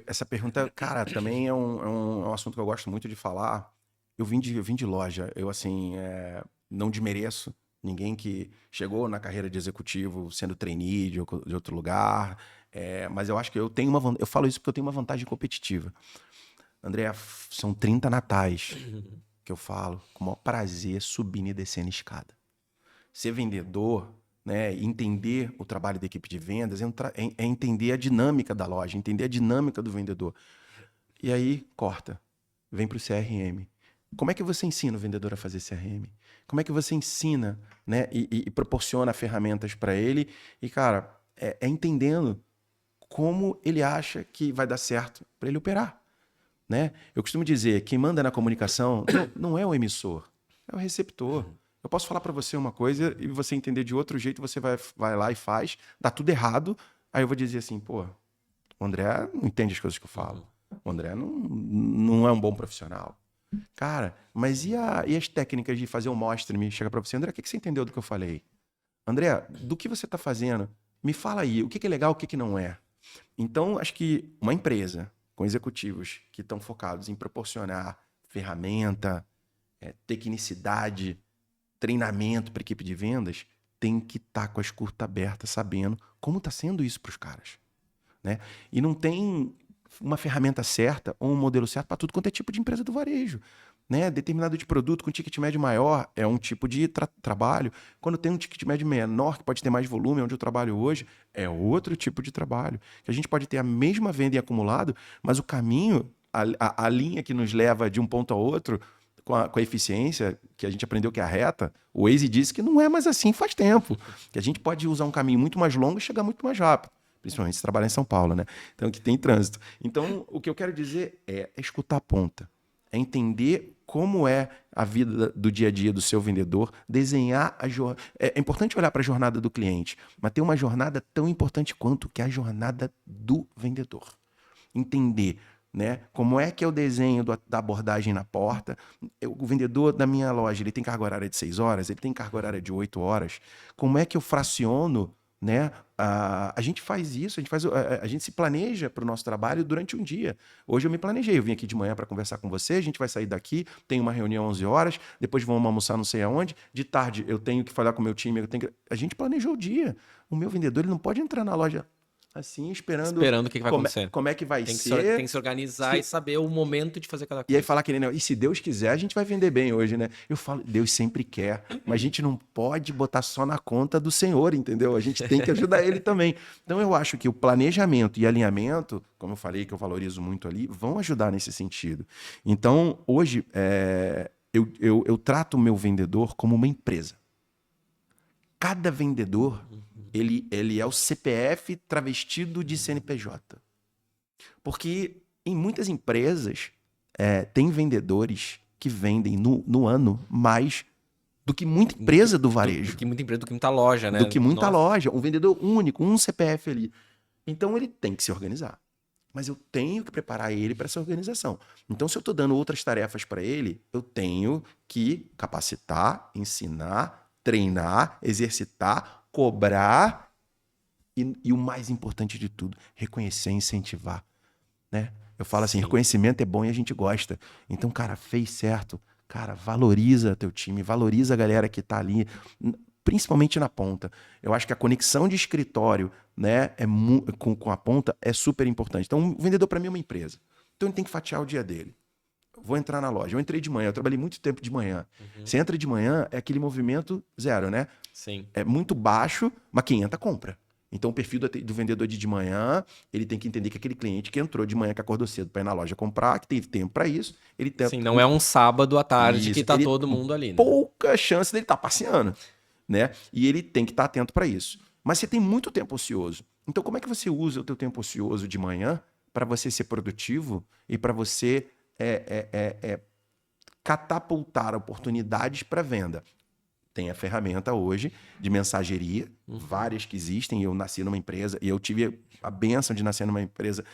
Essa pergunta, cara, também é um assunto que eu gosto muito de falar. Eu vim de loja, eu assim, não desmereço ninguém que chegou na carreira de executivo sendo trainee de outro lugar, mas eu acho que eu tenho eu falo isso porque eu tenho uma vantagem competitiva. André, são 30 natais que eu falo com o maior prazer subindo e descendo escada. Ser vendedor, né, entender o trabalho da equipe de vendas é entender a dinâmica da loja, entender a dinâmica do vendedor. E aí, corta. Vem para o CRM. Como é que você ensina o vendedor a fazer CRM? Como é que você ensina, né, e proporciona ferramentas para ele? E, cara, entendendo como ele acha que vai dar certo para ele operar. Né? Eu costumo dizer, quem manda na comunicação não é o emissor, é o receptor. Eu posso falar para você uma coisa e você entender de outro jeito, você vai lá e faz, dá tudo errado, aí eu vou dizer assim, pô, o André não entende as coisas que eu falo. O André não é um bom profissional. Cara, mas e as técnicas de fazer um mostre-me? Chega para você, André, o que você entendeu do que eu falei? André, do que você está fazendo? Me fala aí, o que é legal, o que não é? Então, acho que uma empresa com executivos que estão focados em proporcionar ferramenta, tecnicidade, treinamento para equipe de vendas, tem que estar com a escuta aberta, sabendo como está sendo isso para os caras, né? E não tem uma ferramenta certa ou um modelo certo para tudo quanto é tipo de empresa do varejo. Né? Determinado de produto com ticket médio maior é um tipo de trabalho. Quando tem um ticket médio menor, que pode ter mais volume, onde eu trabalho hoje, é outro tipo de trabalho. Que a gente pode ter a mesma venda em acumulado, mas o caminho, a linha que nos leva de um ponto ao outro, com a eficiência que a gente aprendeu que é a reta, o Waze disse que não é mais assim faz tempo. Que a gente pode usar um caminho muito mais longo e chegar muito mais rápido. Principalmente se trabalhar em São Paulo, né? Então, que tem trânsito. Então, o que eu quero dizer é escutar a ponta. É entender como é a vida do dia a dia do seu vendedor, desenhar a jornada. É importante olhar para a jornada do cliente, mas tem uma jornada tão importante quanto que é a jornada do vendedor. Entender, né? Como é que é o desenho da abordagem na porta. O vendedor da minha loja, ele tem carga horária de 6 horas, ele tem carga horária de 8 horas. Como é que eu fraciono, né? A gente faz isso, a gente se planeja para o nosso trabalho durante um dia. Hoje eu me planejei, eu vim aqui de manhã para conversar com você, a gente vai sair daqui, tem uma reunião às 11 horas, depois vamos almoçar não sei aonde, de tarde eu tenho que falar com o meu time, a gente planejou o dia. O meu vendedor, ele não pode entrar na loja assim, esperando Esperando o que vai acontecer. como é que vai Tem que ser. tem que se organizar e saber o momento de fazer cada E aí coisa. falar que nem, não, e se Deus quiser, a gente vai vender bem hoje, né? Eu falo, Deus sempre quer, mas a gente não pode botar só na conta do Senhor, entendeu? A gente tem que ajudar ele também. Então eu acho que o planejamento e alinhamento, como eu falei, que eu valorizo muito ali, vão ajudar nesse sentido. Então, hoje, eu trato o meu vendedor como uma empresa. Cada vendedor, ele é o CPF travestido de CNPJ. Porque em muitas empresas, tem vendedores que vendem no ano mais do que muita empresa do varejo. Do que muita empresa, do que muita loja, né? Do que muita Nossa. loja. Um vendedor único, um CPF ali. Então ele tem que se organizar. Mas eu tenho que preparar ele para essa organização. Então, se eu estou dando outras tarefas para ele, eu tenho que capacitar, ensinar, treinar, exercitar, cobrar e o mais importante de tudo, reconhecer e incentivar. Né? Eu falo assim, reconhecimento é bom e a gente gosta. Então, cara, fez certo. Cara, valoriza teu time, valoriza a galera que tá ali, principalmente na ponta. Eu acho que a conexão de escritório, né, com a ponta é super importante. Então, o vendedor para mim é uma empresa. Então, ele tem que fatiar o dia dele. Vou entrar na loja. Eu entrei de manhã, eu trabalhei muito tempo de manhã. Você entra de manhã, é aquele movimento zero, né? Sim. É muito baixo, mas quem entra, compra. Então, o perfil do vendedor de manhã, ele tem que entender que aquele cliente que entrou de manhã, que acordou cedo para ir na loja comprar, que teve tempo para isso, ele tem... Sim, não é um sábado à tarde que tá ele, todo mundo ali, né? pouca chance dele estar passeando, né? E ele tem que estar atento para isso. Mas você tem muito tempo ocioso. Então, como é que você usa o teu tempo ocioso de manhã para você ser produtivo e para você catapultar oportunidades para venda? Tem a ferramenta hoje de mensageria, várias que existem. Eu nasci numa empresa e eu tive a bênção de nascer numa empresa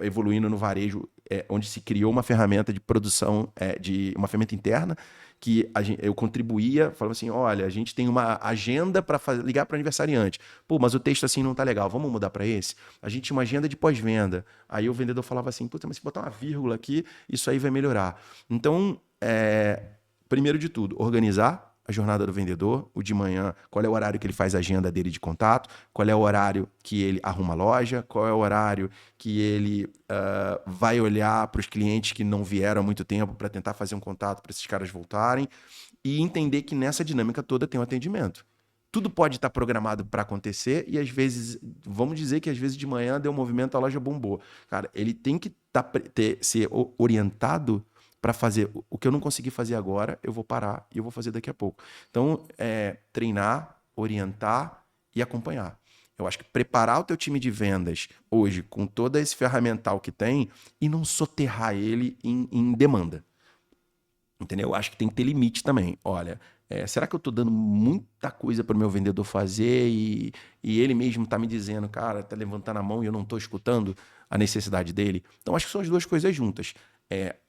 evoluindo no varejo, onde se criou uma ferramenta de produção, de uma ferramenta interna, que eu contribuía, falava assim, olha, a gente tem uma agenda para ligar para o aniversariante. Pô, mas o texto assim não tá legal, vamos mudar para esse? A gente tinha uma agenda de pós-venda. Aí o vendedor falava assim, puta, mas se botar uma vírgula aqui, isso aí vai melhorar. Então, primeiro de tudo, organizar a jornada do vendedor, o de manhã, qual é o horário que ele faz a agenda dele de contato, qual é o horário que ele arruma a loja, qual é o horário que ele vai olhar para os clientes que não vieram há muito tempo para tentar fazer um contato para esses caras voltarem e entender que nessa dinâmica toda tem um atendimento. Tudo pode estar programado para acontecer e às vezes, vamos dizer que às vezes de manhã deu um movimento, a loja bombou. Cara, ele tem que ser orientado para fazer o que eu não consegui fazer agora, eu vou parar e eu vou fazer daqui a pouco. Então, treinar, orientar e acompanhar. Eu acho que preparar o teu time de vendas hoje com todo esse ferramental que tem e não soterrar ele em demanda. Entendeu? Eu acho que tem que ter limite também. Olha, será que eu estou dando muita coisa para o meu vendedor fazer e ele mesmo está me dizendo, cara, está levantando a mão e eu não estou escutando a necessidade dele? Então, acho que são as duas coisas juntas.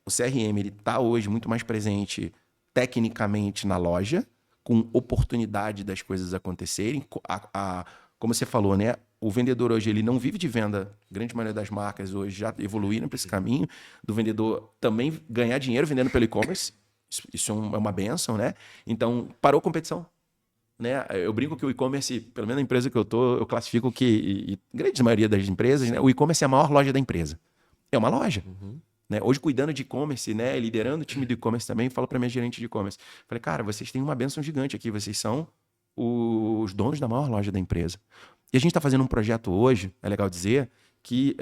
O CRM ele está hoje muito mais presente tecnicamente na loja, com oportunidade das coisas acontecerem. Como você falou, né? O vendedor hoje ele não vive de venda. A grande maioria das marcas hoje já evoluíram para esse caminho do vendedor também ganhar dinheiro vendendo pelo e-commerce. Isso é uma benção, né? Então, parou a competição. Né? Eu brinco que o e-commerce, pelo menos na empresa que eu tô, eu classifico que, e grande maioria das empresas, né, o e-commerce é a maior loja da empresa. É uma loja. Né? Hoje, cuidando de e-commerce, né, liderando o time do e-commerce também, falo para minha gerente de e-commerce. Falei, cara, vocês têm uma bênção gigante aqui, vocês são os donos da maior loja da empresa. E a gente está fazendo um projeto hoje, é legal dizer, que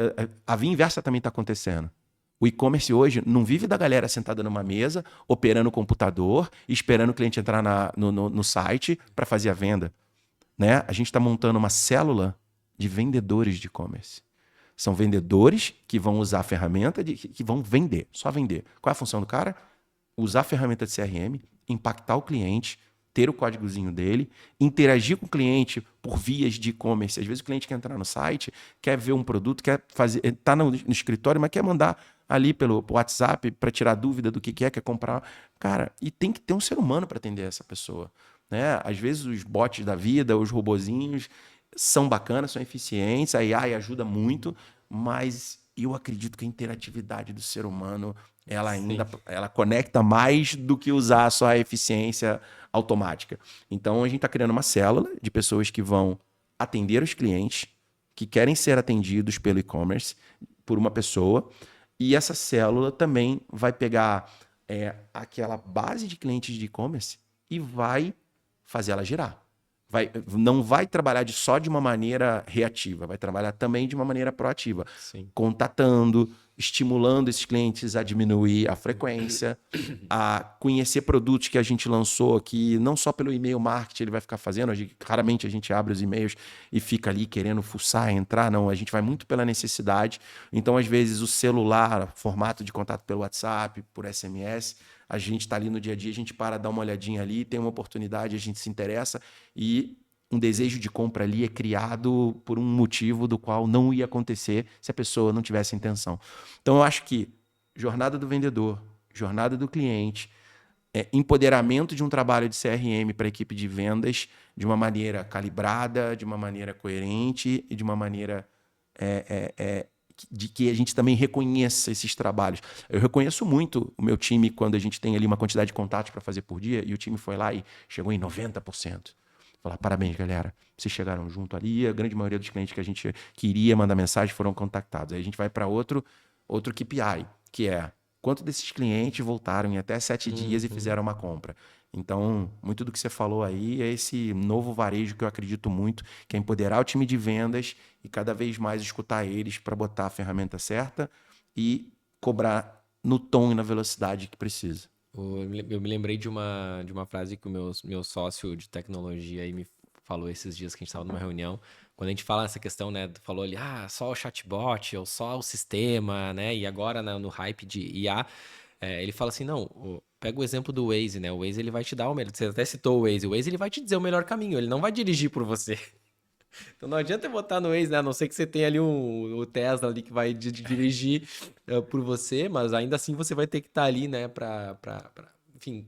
a via inversa também está acontecendo. O e-commerce hoje não vive da galera sentada numa mesa, operando o computador, esperando o cliente entrar no site para fazer a venda. Né? A gente está montando uma célula de vendedores de e-commerce. São vendedores que vão usar a ferramenta, que vão vender, só vender. Qual é a função do cara? Usar a ferramenta de CRM, impactar o cliente, ter o códigozinho dele, interagir com o cliente por vias de e-commerce. Às vezes o cliente quer entrar no site, quer ver um produto, quer fazer, está no escritório, mas quer mandar ali pelo WhatsApp para tirar dúvida do que quer comprar. Cara, e tem que ter um ser humano para atender essa pessoa. Né? Às vezes os bots da vida, os robozinhos, são bacanas, são eficientes, a AI ajuda muito, mas eu acredito que a interatividade do ser humano ela conecta mais do que usar só a eficiência automática. Então a gente está criando uma célula de pessoas que vão atender os clientes que querem ser atendidos pelo e-commerce por uma pessoa, e essa célula também vai pegar aquela base de clientes de e-commerce e vai fazer ela girar. Não vai trabalhar só de uma maneira reativa, vai trabalhar também de uma maneira proativa. Sim. Contatando, estimulando esses clientes a diminuir a frequência, a conhecer produtos que a gente lançou aqui, não só pelo e-mail marketing ele vai ficar fazendo, raramente a gente abre os e-mails e fica ali querendo fuçar, entrar, não, a gente vai muito pela necessidade. Então, às vezes, o celular, formato de contato pelo WhatsApp, por SMS, a gente está ali no dia a dia, a gente para, dá uma olhadinha ali, tem uma oportunidade, a gente se interessa e um desejo de compra ali é criado por um motivo do qual não ia acontecer se a pessoa não tivesse intenção. Então, eu acho que jornada do vendedor, jornada do cliente, empoderamento de um trabalho de CRM para a equipe de vendas de uma maneira calibrada, de uma maneira coerente e de uma maneira de que a gente também reconheça esses trabalhos. Eu reconheço muito o meu time quando a gente tem ali uma quantidade de contatos para fazer por dia e o time foi lá e chegou em 90%. Falar, parabéns, galera. Vocês chegaram junto ali. A grande maioria dos clientes que a gente queria mandar mensagem foram contactados. Aí a gente vai para outro KPI, que é quanto desses clientes voltaram em até 7 dias e fizeram uma compra. Então, muito do que você falou aí é esse novo varejo que eu acredito muito, que é empoderar o time de vendas e cada vez mais escutar eles para botar a ferramenta certa e cobrar no tom e na velocidade que precisa. Eu me lembrei de uma frase que o meu sócio de tecnologia aí me falou esses dias que a gente estava numa reunião. Quando a gente fala essa questão, né? Falou ali, só o chatbot ou só o sistema, né? E agora no hype de IA, ele fala assim, não, pega o exemplo do Waze, né? O Waze ele vai te dar o melhor. Você até citou o Waze ele vai te dizer o melhor caminho, ele não vai dirigir por você. Então não adianta botar no Waze, né? A não ser que você tenha ali o Tesla ali que vai dirigir por você, mas ainda assim você vai ter que estar ali, né, enfim,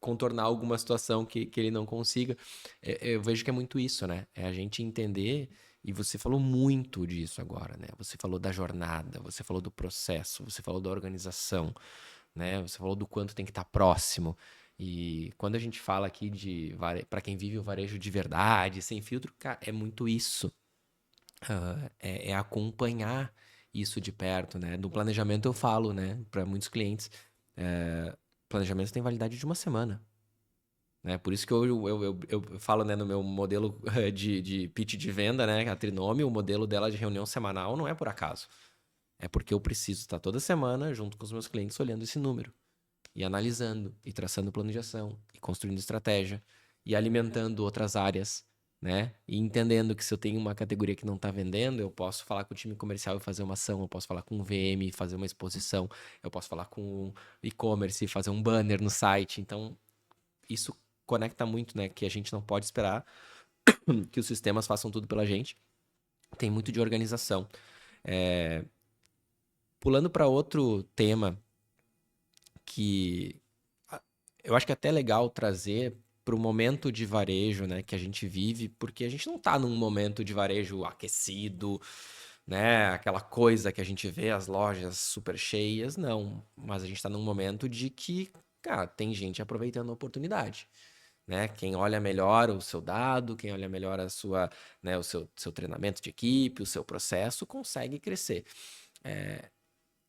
contornar alguma situação que ele não consiga. Eu vejo que é muito isso, né? É a gente entender, e você falou muito disso agora, né? Você falou da jornada, você falou do processo, você falou da organização, né? Você falou do quanto tem que estar próximo. E quando a gente fala aqui para quem vive o varejo de verdade, sem filtro, cara, é muito isso. É acompanhar isso de perto, né? No planejamento eu falo, né, para muitos clientes, planejamento tem validade de uma semana, né? Por isso que eu falo, né, no meu modelo de pitch de venda, né, a Trinome, o modelo dela de reunião semanal não é por acaso. É porque eu preciso estar toda semana junto com os meus clientes olhando esse número e analisando, e traçando plano de ação, e construindo estratégia, e alimentando outras áreas, né? E entendendo que se eu tenho uma categoria que não está vendendo, eu posso falar com o time comercial e fazer uma ação, eu posso falar com o VM e fazer uma exposição, eu posso falar com o e-commerce e fazer um banner no site. Então, isso conecta muito, né? Que a gente não pode esperar que os sistemas façam tudo pela gente. Tem muito de organização. Pulando para outro tema que eu acho que é até legal trazer para o momento de varejo, né, que a gente vive, porque a gente não está num momento de varejo aquecido, né, aquela coisa que a gente vê as lojas super cheias, não. Mas a gente está num momento de que, cara, tem gente aproveitando a oportunidade, né? Quem olha melhor o seu dado, quem olha melhor a sua, né, o seu treinamento de equipe, o seu processo, consegue crescer.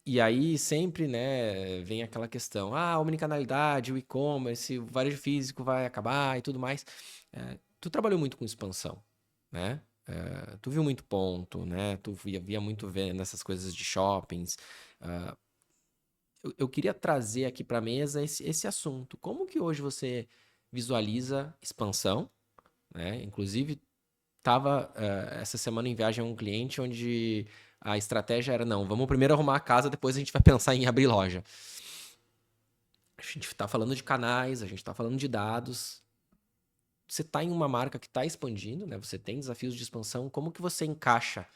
E aí sempre, né, vem aquela questão, a omnicanalidade, o e-commerce, o varejo físico vai acabar e tudo mais. Tu trabalhou muito com expansão, né? Tu viu muito ponto, né? Tu via muito vendo essas coisas de shoppings. Eu queria trazer aqui para a mesa esse assunto. Como que hoje você visualiza expansão, né? Inclusive, estava essa semana em viagem a um cliente onde a estratégia era, não, vamos primeiro arrumar a casa, depois a gente vai pensar em abrir loja. A gente está falando de canais, a gente está falando de dados. Você está em uma marca que está expandindo, né? Você tem desafios de expansão. Como que você encaixa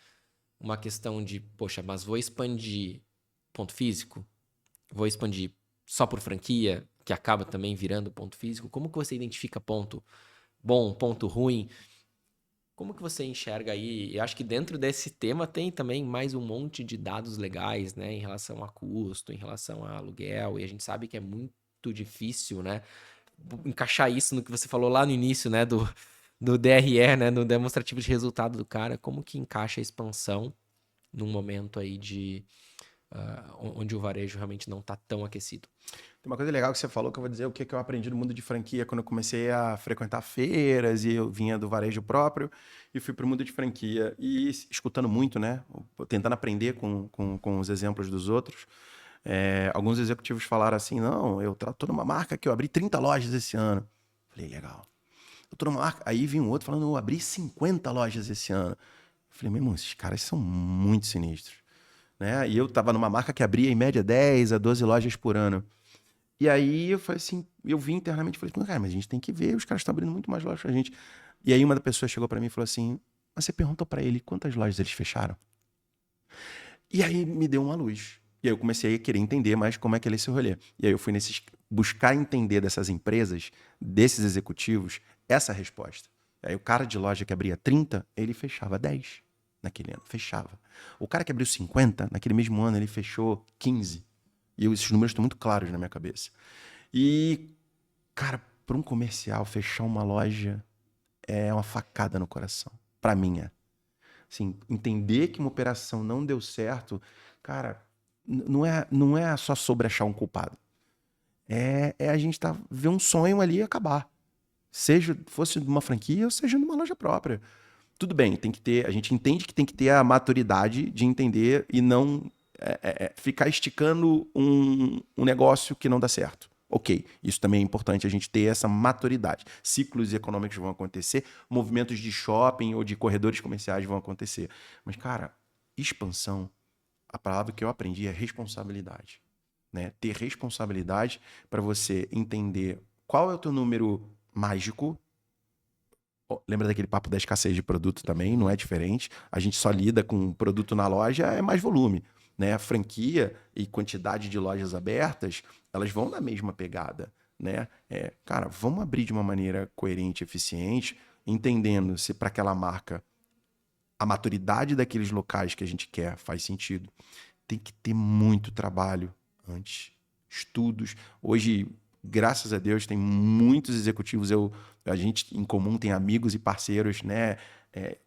uma questão de, poxa, mas vou expandir ponto físico? Vou expandir só por franquia, que acaba também virando ponto físico? Como que você identifica ponto bom, ponto ruim? Como que você enxerga aí? Eu acho que dentro desse tema tem também mais um monte de dados legais, né, em relação a custo, em relação a aluguel, e a gente sabe que é muito difícil, né, encaixar isso no que você falou lá no início, né, do DRE, né, no demonstrativo de resultado do cara, como que encaixa a expansão num momento aí de onde o varejo realmente não está tão aquecido. Tem uma coisa legal que você falou que eu vou dizer o que eu aprendi no mundo de franquia quando eu comecei a frequentar feiras e eu vinha do varejo próprio e fui para o mundo de franquia e escutando muito, né? Tentando aprender com os exemplos dos outros. Alguns executivos falaram assim, não, eu tô numa marca que eu abri 30 lojas esse ano. Falei, legal. Eu tô numa marca... Aí vinha um outro falando, eu abri 50 lojas esse ano. Falei, meu irmão, esses caras são muito sinistros. Né? E eu tava numa marca que abria em média 10 a 12 lojas por ano. E aí eu falei assim, eu vi internamente e falei, cara, mas a gente tem que ver, os caras estão abrindo muito mais lojas pra gente. E aí uma das pessoas chegou pra mim e falou assim, mas você perguntou pra ele quantas lojas eles fecharam? E aí me deu uma luz. E aí eu comecei a querer entender mais como é que é esse rolê. E aí eu fui buscar entender dessas empresas, desses executivos, essa resposta. E aí o cara de loja que abria 30, ele fechava 10 naquele ano, fechava. O cara que abriu 50, naquele mesmo ano ele fechou 15. E esses números estão muito claros na minha cabeça. E, cara, para um comercial, fechar uma loja é uma facada no coração. Para mim, é. Assim, entender que uma operação não deu certo, cara, não é só sobre achar um culpado. É a gente ver um sonho ali e acabar. Seja fosse numa franquia ou seja numa loja própria. Tudo bem, tem que ter. A gente entende que tem que ter a maturidade de entender e não ficar esticando um negócio que não dá certo. Ok, isso também é importante a gente ter essa maturidade. Ciclos econômicos vão acontecer, movimentos de shopping ou de corredores comerciais vão acontecer. Mas, cara, expansão, a palavra que eu aprendi é responsabilidade. Né? Ter responsabilidade para você entender qual é o teu número mágico. Lembra daquele papo da escassez de produto também? Não é diferente. A gente só lida com produto na loja, é mais volume. Né? A franquia e quantidade de lojas abertas, elas vão na mesma pegada. Né? Cara, vamos abrir de uma maneira coerente, eficiente, entendendo se para aquela marca a maturidade daqueles locais que a gente quer faz sentido. Tem que ter muito trabalho antes, estudos. Hoje, graças a Deus, tem muitos executivos, a gente em comum tem amigos e parceiros, né,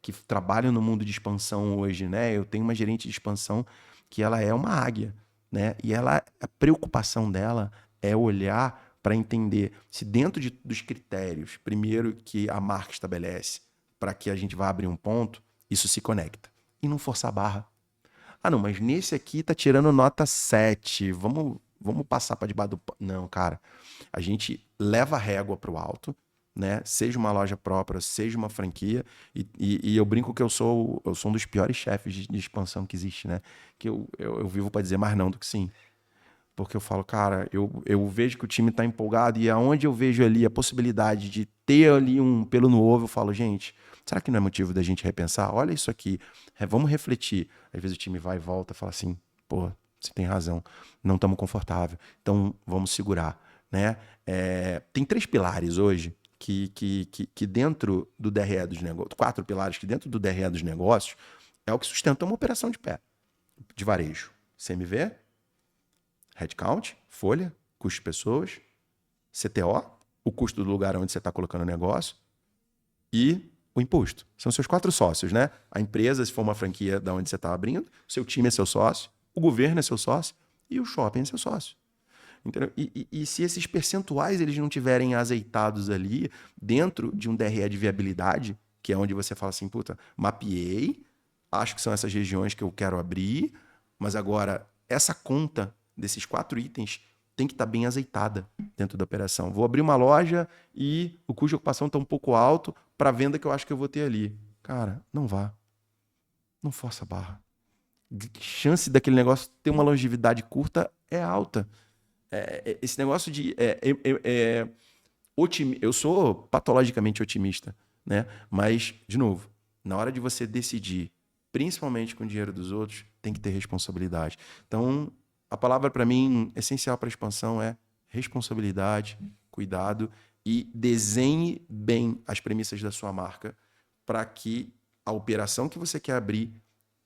que trabalham no mundo de expansão hoje, né? Eu tenho uma gerente de expansão que ela é uma águia, né? E a preocupação dela é olhar para entender se dentro dos critérios, primeiro que a marca estabelece, para que a gente vá abrir um ponto, isso se conecta. E não forçar a barra. Ah, não, mas nesse aqui tá tirando nota 7. Vamos passar para debaixo do... Não, cara. A gente leva a régua pro alto, né? Seja uma loja própria, seja uma franquia. E eu brinco que eu sou um dos piores chefes de expansão que existe, né? Que eu vivo para dizer mais não do que sim. Porque eu falo, cara, eu vejo que o time tá empolgado e aonde eu vejo ali a possibilidade de ter ali um pelo no ovo, eu falo, gente, será que não é motivo da gente repensar? Olha isso aqui, vamos refletir. Às vezes o time vai e volta e fala assim, pô, Você tem razão. Não estamos confortável. Então, vamos segurar, né? Tem 3 pilares hoje que dentro do DRE dos negócios, 4 pilares que dentro do DRE dos negócios é o que sustenta uma operação de pé, de varejo. CMV, headcount, folha, custo de pessoas, CTO, o custo do lugar onde você está colocando o negócio e o imposto. São seus 4 sócios, né? A empresa, se for uma franquia da onde você está abrindo, seu time é seu sócio, o governo é seu sócio e o shopping é seu sócio. Entendeu? E se esses percentuais eles não tiverem azeitados ali dentro de um DRE de viabilidade, que é onde você fala assim, puta, mapeei, acho que são essas regiões que eu quero abrir, mas agora essa conta desses 4 itens tem que estar bem azeitada dentro da operação. Vou abrir uma loja e o custo de ocupação está um pouco alto para a venda que eu acho que eu vou ter ali. Cara, não vá. Não força a barra. A chance daquele negócio ter uma longevidade curta é alta. Esse negócio de eu sou patologicamente otimista, né? Mas, de novo, na hora de você decidir, principalmente com o dinheiro dos outros, tem que ter responsabilidade. Então, a palavra para mim essencial para a expansão é responsabilidade, cuidado e desenhe bem as premissas da sua marca para que a operação que você quer abrir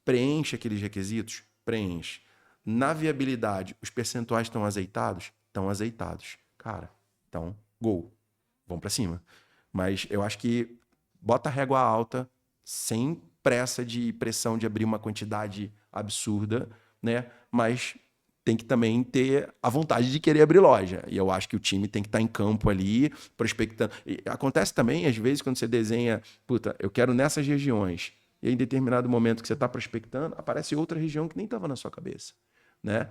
preencha aqueles requisitos, preenche. Na viabilidade, os percentuais estão azeitados? Estão azeitados. Cara, então, gol. Vamos para cima. Mas eu acho que bota a régua alta, sem pressa de pressão de abrir uma quantidade absurda, né? Mas tem que também ter a vontade de querer abrir loja. E eu acho que o time tem que estar em campo ali, prospectando. E acontece também, às vezes, quando você desenha, puta, eu quero nessas regiões. E aí, em determinado momento que você está prospectando, aparece outra região que nem estava na sua cabeça, né?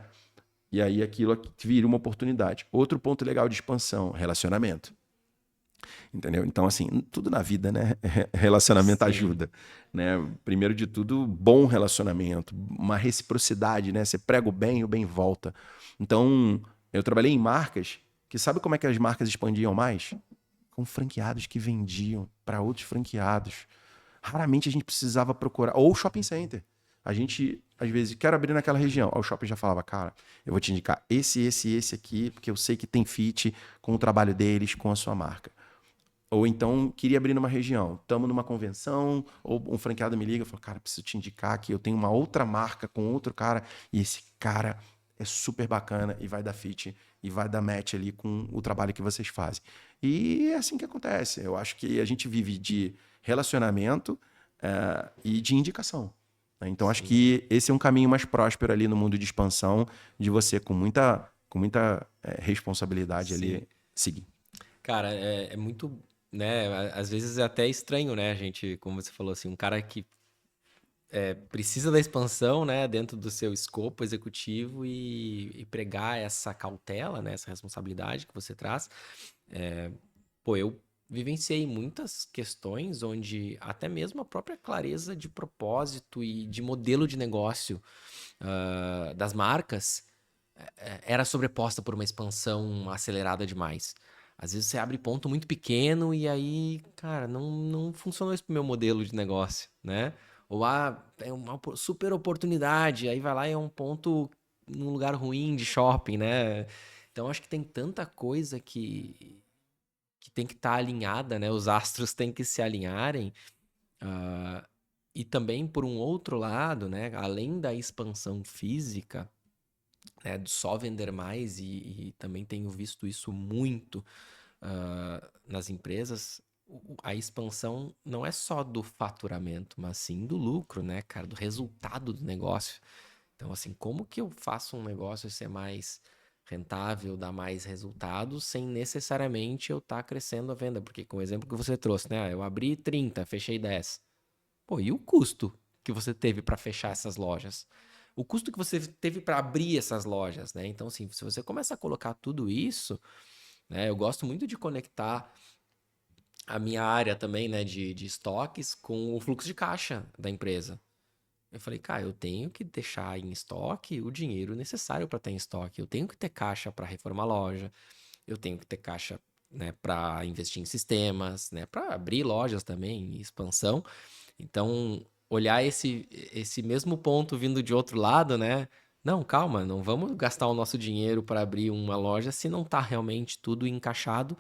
E aí aquilo vira uma oportunidade. Outro ponto legal de expansão, relacionamento. Entendeu? Então, assim, tudo na vida, né? Relacionamento Sim. ajuda, né? Primeiro de tudo, bom relacionamento, uma reciprocidade, né? Você prega o bem volta. Então, eu trabalhei em marcas que sabe como é que as marcas expandiam mais? Com franqueados que vendiam para outros franqueados. Raramente a gente precisava procurar. Ou shopping center. A gente, às vezes, quer abrir naquela região. Aí o shopping já falava, cara, eu vou te indicar esse aqui, porque eu sei que tem fit com o trabalho deles, com a sua marca. Ou então, queria abrir numa região. Estamos numa convenção, ou um franqueado me liga e fala, cara, preciso te indicar que eu tenho uma outra marca com outro cara, e esse cara é super bacana e vai dar fit e vai dar match ali com o trabalho que vocês fazem. E é assim que acontece. Eu acho que a gente vive de relacionamento e de indicação, né? Então, acho Sim, que esse é um caminho mais próspero ali no mundo de expansão, de você, com muita responsabilidade sim. ali, seguir. Cara, é muito, né? Às vezes é até estranho, né? A gente, como você falou assim, um cara que precisa da expansão, né, dentro do seu escopo executivo e pregar essa cautela, né, essa responsabilidade que você traz. Pô, eu vivenciei muitas questões onde até mesmo a própria clareza de propósito e de modelo de negócio das marcas era sobreposta por uma expansão acelerada demais. Às vezes você abre ponto muito pequeno e aí, cara, não funcionou esse meu modelo de negócio, né? Ou é uma super oportunidade, aí vai lá e é um ponto num lugar ruim de shopping, né? Então acho que tem tanta coisa que tem que estar alinhada, né? Os astros têm que se alinharem. E também, por um outro lado, né? Além da expansão física, né, de só vender mais, e também tenho visto isso muito nas empresas, a expansão não é só do faturamento, mas sim do lucro, né, cara, do resultado do negócio. Então, assim, como que eu faço um negócio ser mais rentável, dar mais resultados, sem necessariamente eu estar crescendo a venda? Porque, com o exemplo que você trouxe, né, eu abri 30, fechei 10. Pô, e o custo que você teve para fechar essas lojas? O custo que você teve para abrir essas lojas, né? Então, assim, se você começa a colocar tudo isso, né? Eu gosto muito de conectar a minha área também, né, de estoques com o fluxo de caixa da empresa. Eu falei, cara, eu tenho que deixar em estoque o dinheiro necessário para ter em estoque. Eu tenho que ter caixa para reformar a loja. Eu tenho que ter caixa, né, para investir em sistemas, né, para abrir lojas também, expansão. Então, olhar esse mesmo ponto vindo de outro lado, né? não, calma, não vamos gastar o nosso dinheiro para abrir uma loja se não está realmente tudo encaixado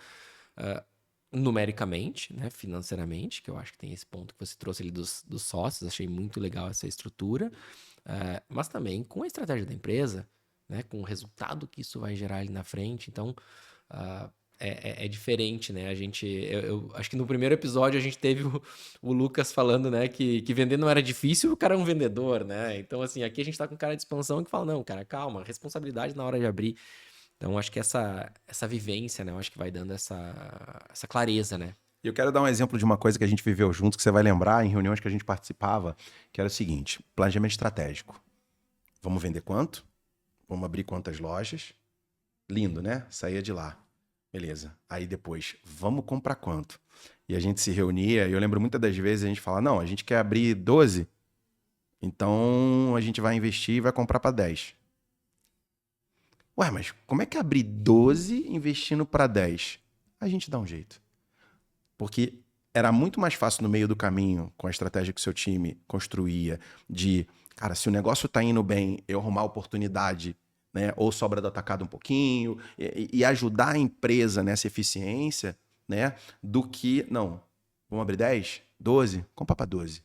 numericamente, né, financeiramente, que eu acho que tem esse ponto que você trouxe ali dos sócios, achei muito legal essa estrutura, mas também com a estratégia da empresa, né, com o resultado que isso vai gerar ali na frente. Então, ah, é diferente, né? Eu acho que no primeiro episódio a gente teve o Lucas falando, né, que vender não era difícil, o cara é um vendedor, né? Então, assim, aqui a gente tá com um cara de expansão que fala, não, cara, calma, responsabilidade na hora de abrir. Então, acho que essa vivência, né, eu acho que vai dando essa clareza, né? E eu quero dar um exemplo de uma coisa que a gente viveu juntos, que você vai lembrar em reuniões que a gente participava, que era o seguinte: planejamento estratégico. Vamos vender quanto? Vamos abrir quantas lojas? Lindo, né? Saía de lá. Beleza. Aí depois, vamos comprar quanto? E a gente se reunia, e eu lembro muitas das vezes a gente fala, não, a gente quer abrir 12, então a gente vai investir e vai comprar para 10. Ué, mas como é que abrir 12 investindo para 10? A gente dá um jeito. Porque era muito mais fácil no meio do caminho, com a estratégia que o seu time construía, de, cara, se o negócio tá indo bem, eu arrumar oportunidade, né, ou sobra do atacado um pouquinho, e ajudar a empresa nessa eficiência, né, do que, não, vamos abrir 10, 12, compra para 12.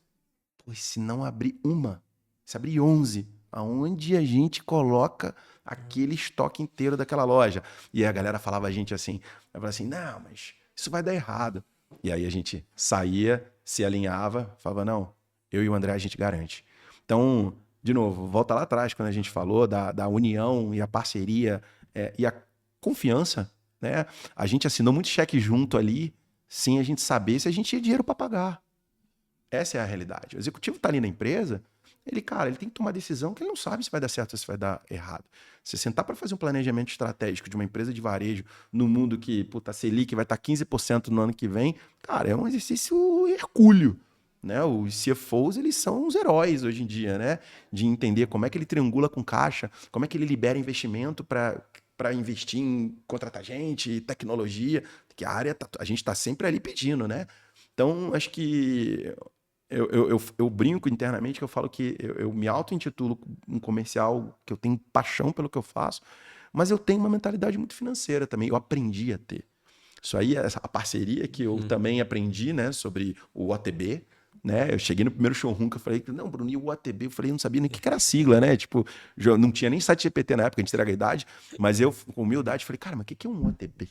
Pois se não abrir uma, se abrir 11, aonde a gente coloca aquele estoque inteiro daquela loja? E aí a galera falava a gente assim, falava assim, não, mas isso vai dar errado. E aí a gente saía, se alinhava, falava, não, eu e o André a gente garante. Então, de novo, volta lá atrás, quando a gente falou da união e a parceria e a confiança, né? A gente assinou muito cheque junto ali, sem a gente saber se a gente tinha dinheiro para pagar. Essa é a realidade. O executivo está ali na empresa, cara, ele tem que tomar decisão que ele não sabe se vai dar certo ou se vai dar errado. Se sentar para fazer um planejamento estratégico de uma empresa de varejo no mundo que, puta, a Selic vai estar 15% no ano que vem, cara, é um exercício hercúleo. Né? Os CFOs, eles são os heróis hoje em dia, né? De entender como é que ele triangula com caixa, como é que ele libera investimento para investir em contratar gente, tecnologia, que a área, a gente está sempre ali pedindo, né? Então, acho que eu brinco internamente que eu falo que eu me auto-intitulo um comercial, que eu tenho paixão pelo que eu faço, mas eu tenho uma mentalidade muito financeira também. Eu aprendi a ter. Isso aí, a parceria que eu também aprendi, né, sobre o OTB, né? Eu cheguei no primeiro showroom que eu falei, não, Bruno, e o OTB? Eu falei, eu não sabia nem o que era a sigla, né? Tipo, não tinha nem site GPT na época, a gente entrega a idade, mas eu, com humildade, falei, cara, mas o que é um OTB?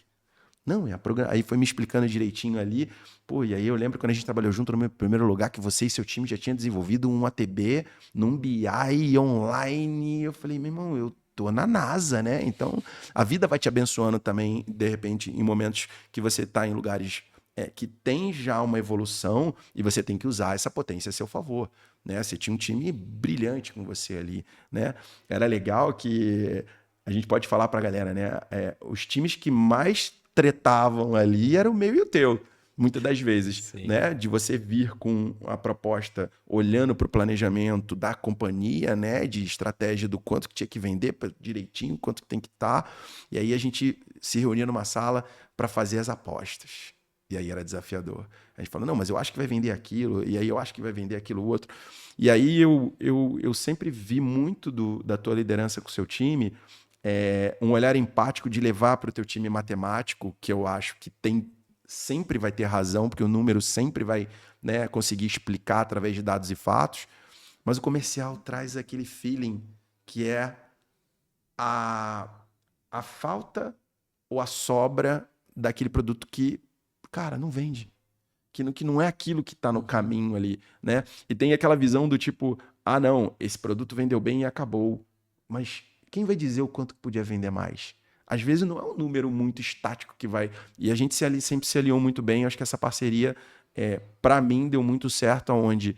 Não, aí foi me explicando direitinho ali. Pô, e aí eu lembro quando a gente trabalhou junto no meu primeiro lugar, que você e seu time já tinham desenvolvido um ATB num BI online. Eu falei, meu irmão, eu tô na NASA, né? Então, a vida vai te abençoando também, de repente, em momentos que você tá em lugares que tem já uma evolução e você tem que usar essa potência a seu favor, né? Você tinha um time brilhante com você ali, né? Era legal que a gente pode falar pra galera, né? Os times que mais tretavam ali era o meu e o teu, muitas das vezes, Sim. né? De você vir com a proposta olhando para o planejamento da companhia, né? De estratégia do quanto que tinha que vender direitinho, quanto que tem que estar. E aí a gente se reunia numa sala para fazer as apostas. E aí era desafiador. A gente falou, não, mas eu acho que vai vender aquilo, e aí eu acho que vai vender aquilo outro. E aí eu sempre vi muito da tua liderança com o seu time, um olhar empático de levar para o teu time matemático, que eu acho que sempre vai ter razão, porque o número sempre vai, né, conseguir explicar através de dados e fatos, mas o comercial traz aquele feeling que é a, a falta ou a sobra daquele produto que, cara, não vende. Que não é aquilo que está no caminho ali, né? E tem aquela visão do tipo, ah, não, esse produto vendeu bem e acabou. Mas quem vai dizer o quanto que podia vender mais? Às vezes não é um número muito estático que vai. E a gente sempre se alinhou muito bem. Eu acho que essa parceria, para mim, deu muito certo, onde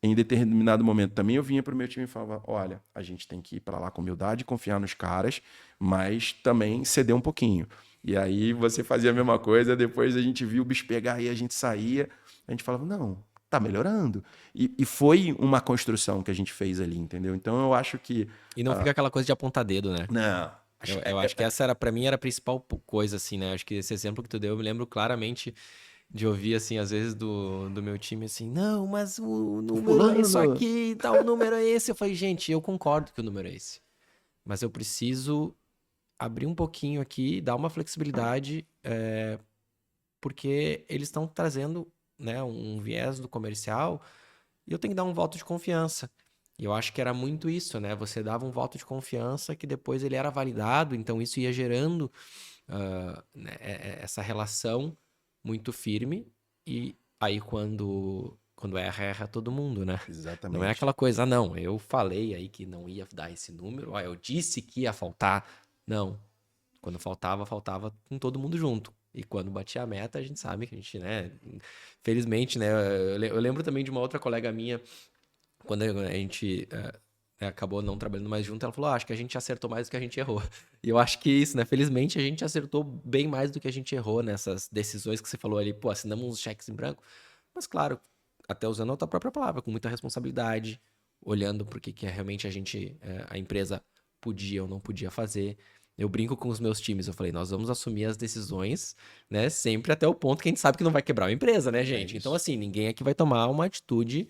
em determinado momento também eu vinha para o meu time e falava: olha, a gente tem que ir para lá com humildade, confiar nos caras, mas também ceder um pouquinho. E aí você fazia a mesma coisa, depois a gente viu o bicho pegar e a gente saía, a gente falava: não, tá melhorando. E foi uma construção que a gente fez ali, entendeu? Então eu acho que. E não fica aquela coisa de apontar dedo, né? Não. Eu acho que essa era, para mim, era a principal coisa, assim, né? Acho que esse exemplo que tu deu, eu me lembro claramente de ouvir, assim, às vezes do meu time, assim, não, mas o número é isso Fulano. aqui, tal, o número é esse. Eu falei, gente, eu concordo que o número é esse. mas eu preciso abrir um pouquinho aqui, dar uma flexibilidade, porque eles estão trazendo, né, um viés do comercial e eu tenho que dar um voto de confiança. E eu acho que era muito isso, né? Você dava um voto de confiança que depois ele era validado, então isso ia gerando né, essa relação muito firme. E aí quando erra todo mundo, né? Não é Exatamente. aquela coisa, não, eu falei aí que não ia dar esse número, eu disse que ia faltar. Não, quando faltava com todo mundo junto. E quando batia a meta, a gente sabe que a gente, né? Felizmente, né? Eu lembro também de uma outra colega minha, quando a gente acabou não trabalhando mais junto, ela falou: acho que a gente acertou mais do que a gente errou. E eu acho que isso, né? Felizmente, a gente acertou bem mais do que a gente errou nessas decisões que você falou ali. Pô, assinamos uns cheques em branco. Mas, claro, até usando a tua própria palavra, com muita responsabilidade, olhando para o que realmente a empresa podia ou não podia fazer. Eu brinco com os meus times, eu falei, nós vamos assumir as decisões, né, sempre até o ponto que a gente sabe que não vai quebrar a empresa, né, gente? Então, assim, ninguém aqui vai tomar uma atitude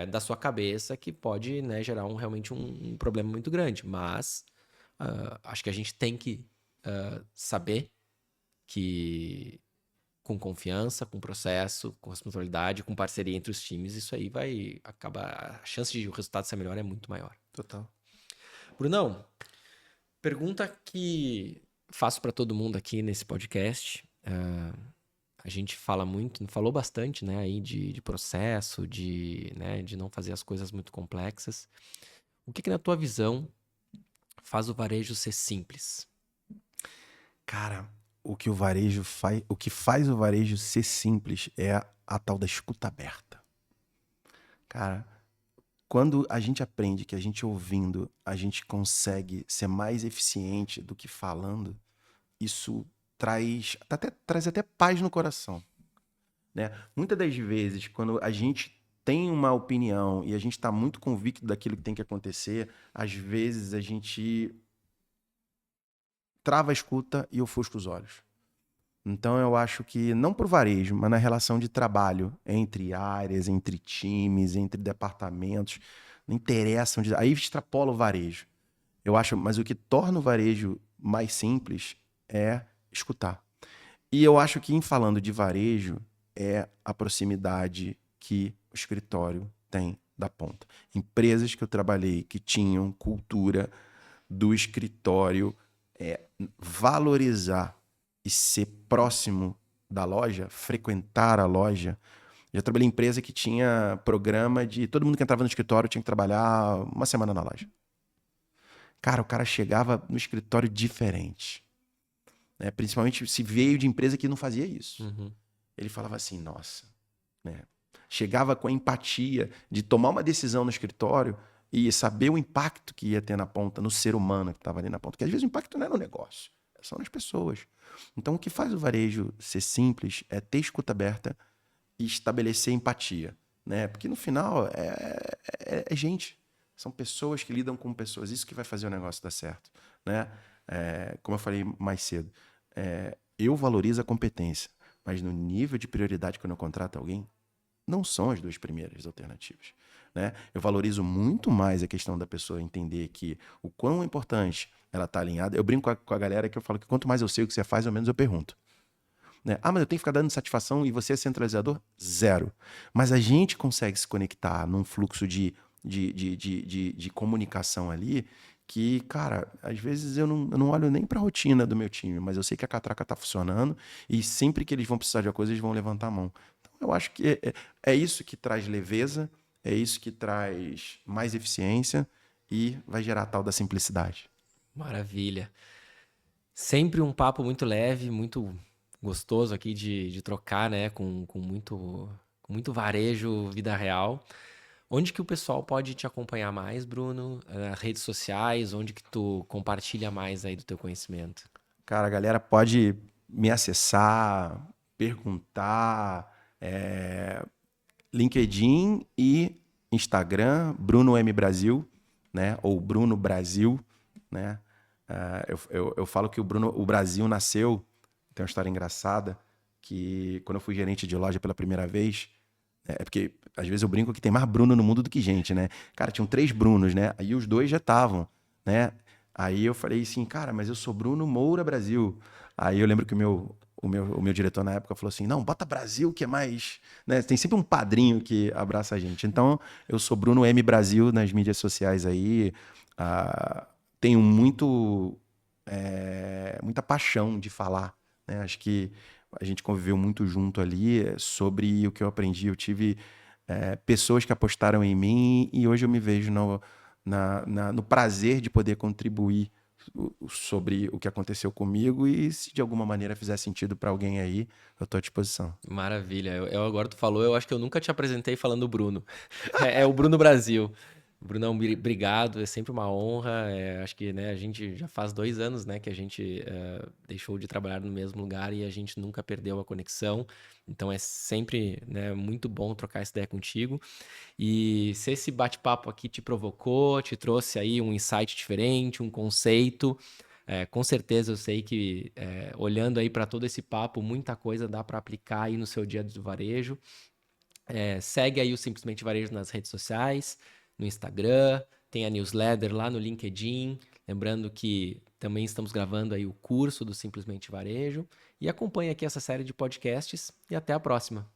da sua cabeça que pode, né, gerar realmente um problema muito grande. Mas acho que a gente tem que saber que com confiança, com processo, com responsabilidade, com parceria entre os times, isso aí vai acabar. A chance de o resultado ser melhor é muito maior. Total. Brunão, pergunta que faço para todo mundo aqui nesse podcast. A gente falou bastante, né, aí de processo, né, de não fazer as coisas muito complexas. O que na tua visão faz o varejo ser simples? Cara, o que o varejo faz, o que faz o varejo ser simples é a tal da escuta aberta. Cara, quando a gente aprende que a gente ouvindo, a gente consegue ser mais eficiente do que falando, isso traz até paz no coração, né? Muitas das vezes, quando a gente tem uma opinião e a gente está muito convicto daquilo que tem que acontecer, às vezes a gente trava a escuta e ofusca os olhos. Então eu acho que não pro varejo, mas na relação de trabalho entre áreas, entre times, entre departamentos, não interessa onde, aí extrapola o varejo. Eu acho, mas o que torna o varejo mais simples é escutar. E eu acho que em falando de varejo é a proximidade que o escritório tem da ponta. Empresas que eu trabalhei que tinham cultura do escritório valorizar e ser próximo da loja, frequentar a loja. Já trabalhei em empresa que tinha programa de todo mundo que entrava no escritório tinha que trabalhar uma semana na loja. Cara, o cara chegava no escritório diferente. Né? Principalmente se veio de empresa que não fazia isso. Uhum. Ele falava assim, nossa. Né? Chegava com a empatia de tomar uma decisão no escritório e saber o impacto que ia ter na ponta, no ser humano que estava ali na ponta. Porque às vezes o impacto não é no negócio, são nas pessoas. Então o que faz o varejo ser simples é ter escuta aberta e estabelecer empatia. Né? Porque no final é gente. São pessoas que lidam com pessoas. Isso que vai fazer o negócio dar certo. Né? Como eu falei mais cedo, eu valorizo a competência, mas no nível de prioridade quando eu contrato alguém, não são as duas primeiras alternativas. Né? Eu valorizo muito mais a questão da pessoa entender que o quão importante ela está alinhada. Eu brinco com a galera que eu falo que quanto mais eu sei o que você faz, ao menos eu pergunto. Né? Ah, mas eu tenho que ficar dando satisfação e você é centralizador? Zero. Mas a gente consegue se conectar num fluxo de comunicação ali que, cara, às vezes eu não olho nem para a rotina do meu time, mas eu sei que a catraca está funcionando e sempre que eles vão precisar de uma coisa, eles vão levantar a mão. Então, eu acho que é isso que traz leveza, é isso que traz mais eficiência e vai gerar a tal da simplicidade. Maravilha. Sempre um papo muito leve, muito gostoso aqui de trocar, né? Com muito varejo, vida real. Onde que o pessoal pode te acompanhar mais, Bruno? Nas redes sociais, onde que tu compartilha mais aí do teu conhecimento? Cara, a galera pode me acessar, perguntar, LinkedIn e Instagram, Bruno M Brasil, né? Ou Bruno Brasil, né? Eu falo que o Brasil nasceu, tem uma história engraçada, que quando eu fui gerente de loja pela primeira vez, porque às vezes eu brinco que tem mais Bruno no mundo do que gente, né? Cara, tinham 3 Brunos, né? Aí os 2 já estavam, né? Aí eu falei assim, cara, mas eu sou Bruno Moura Brasil. Aí eu lembro que o meu diretor na época falou assim, não, bota Brasil que é mais... né? Tem sempre um padrinho que abraça a gente. Então, eu sou Bruno M Brasil nas mídias sociais aí. Ah, tenho muita paixão de falar, né? Acho que a gente conviveu muito junto ali sobre o que eu aprendi. Eu tive pessoas que apostaram em mim e hoje eu me vejo no prazer de poder contribuir sobre o que aconteceu comigo e se de alguma maneira fizer sentido para alguém aí, eu estou à disposição. Maravilha. Agora tu falou, eu acho que eu nunca te apresentei falando Bruno. É o Bruno Brasil. Brunão, obrigado, é sempre uma honra. Acho que, né, a gente já faz 2 anos, né, que a gente deixou de trabalhar no mesmo lugar e a gente nunca perdeu a conexão. Então é sempre, né, muito bom trocar essa ideia contigo. E se esse bate-papo aqui te provocou, te trouxe aí um insight diferente, um conceito, com certeza eu sei que olhando aí para todo esse papo, muita coisa dá para aplicar aí no seu dia do varejo. Segue aí o Simplesmente Varejo nas redes sociais, no Instagram, tem a newsletter lá no LinkedIn. Lembrando que também estamos gravando aí o curso do Simplesmente Varejo. E acompanhe aqui essa série de podcasts e até a próxima.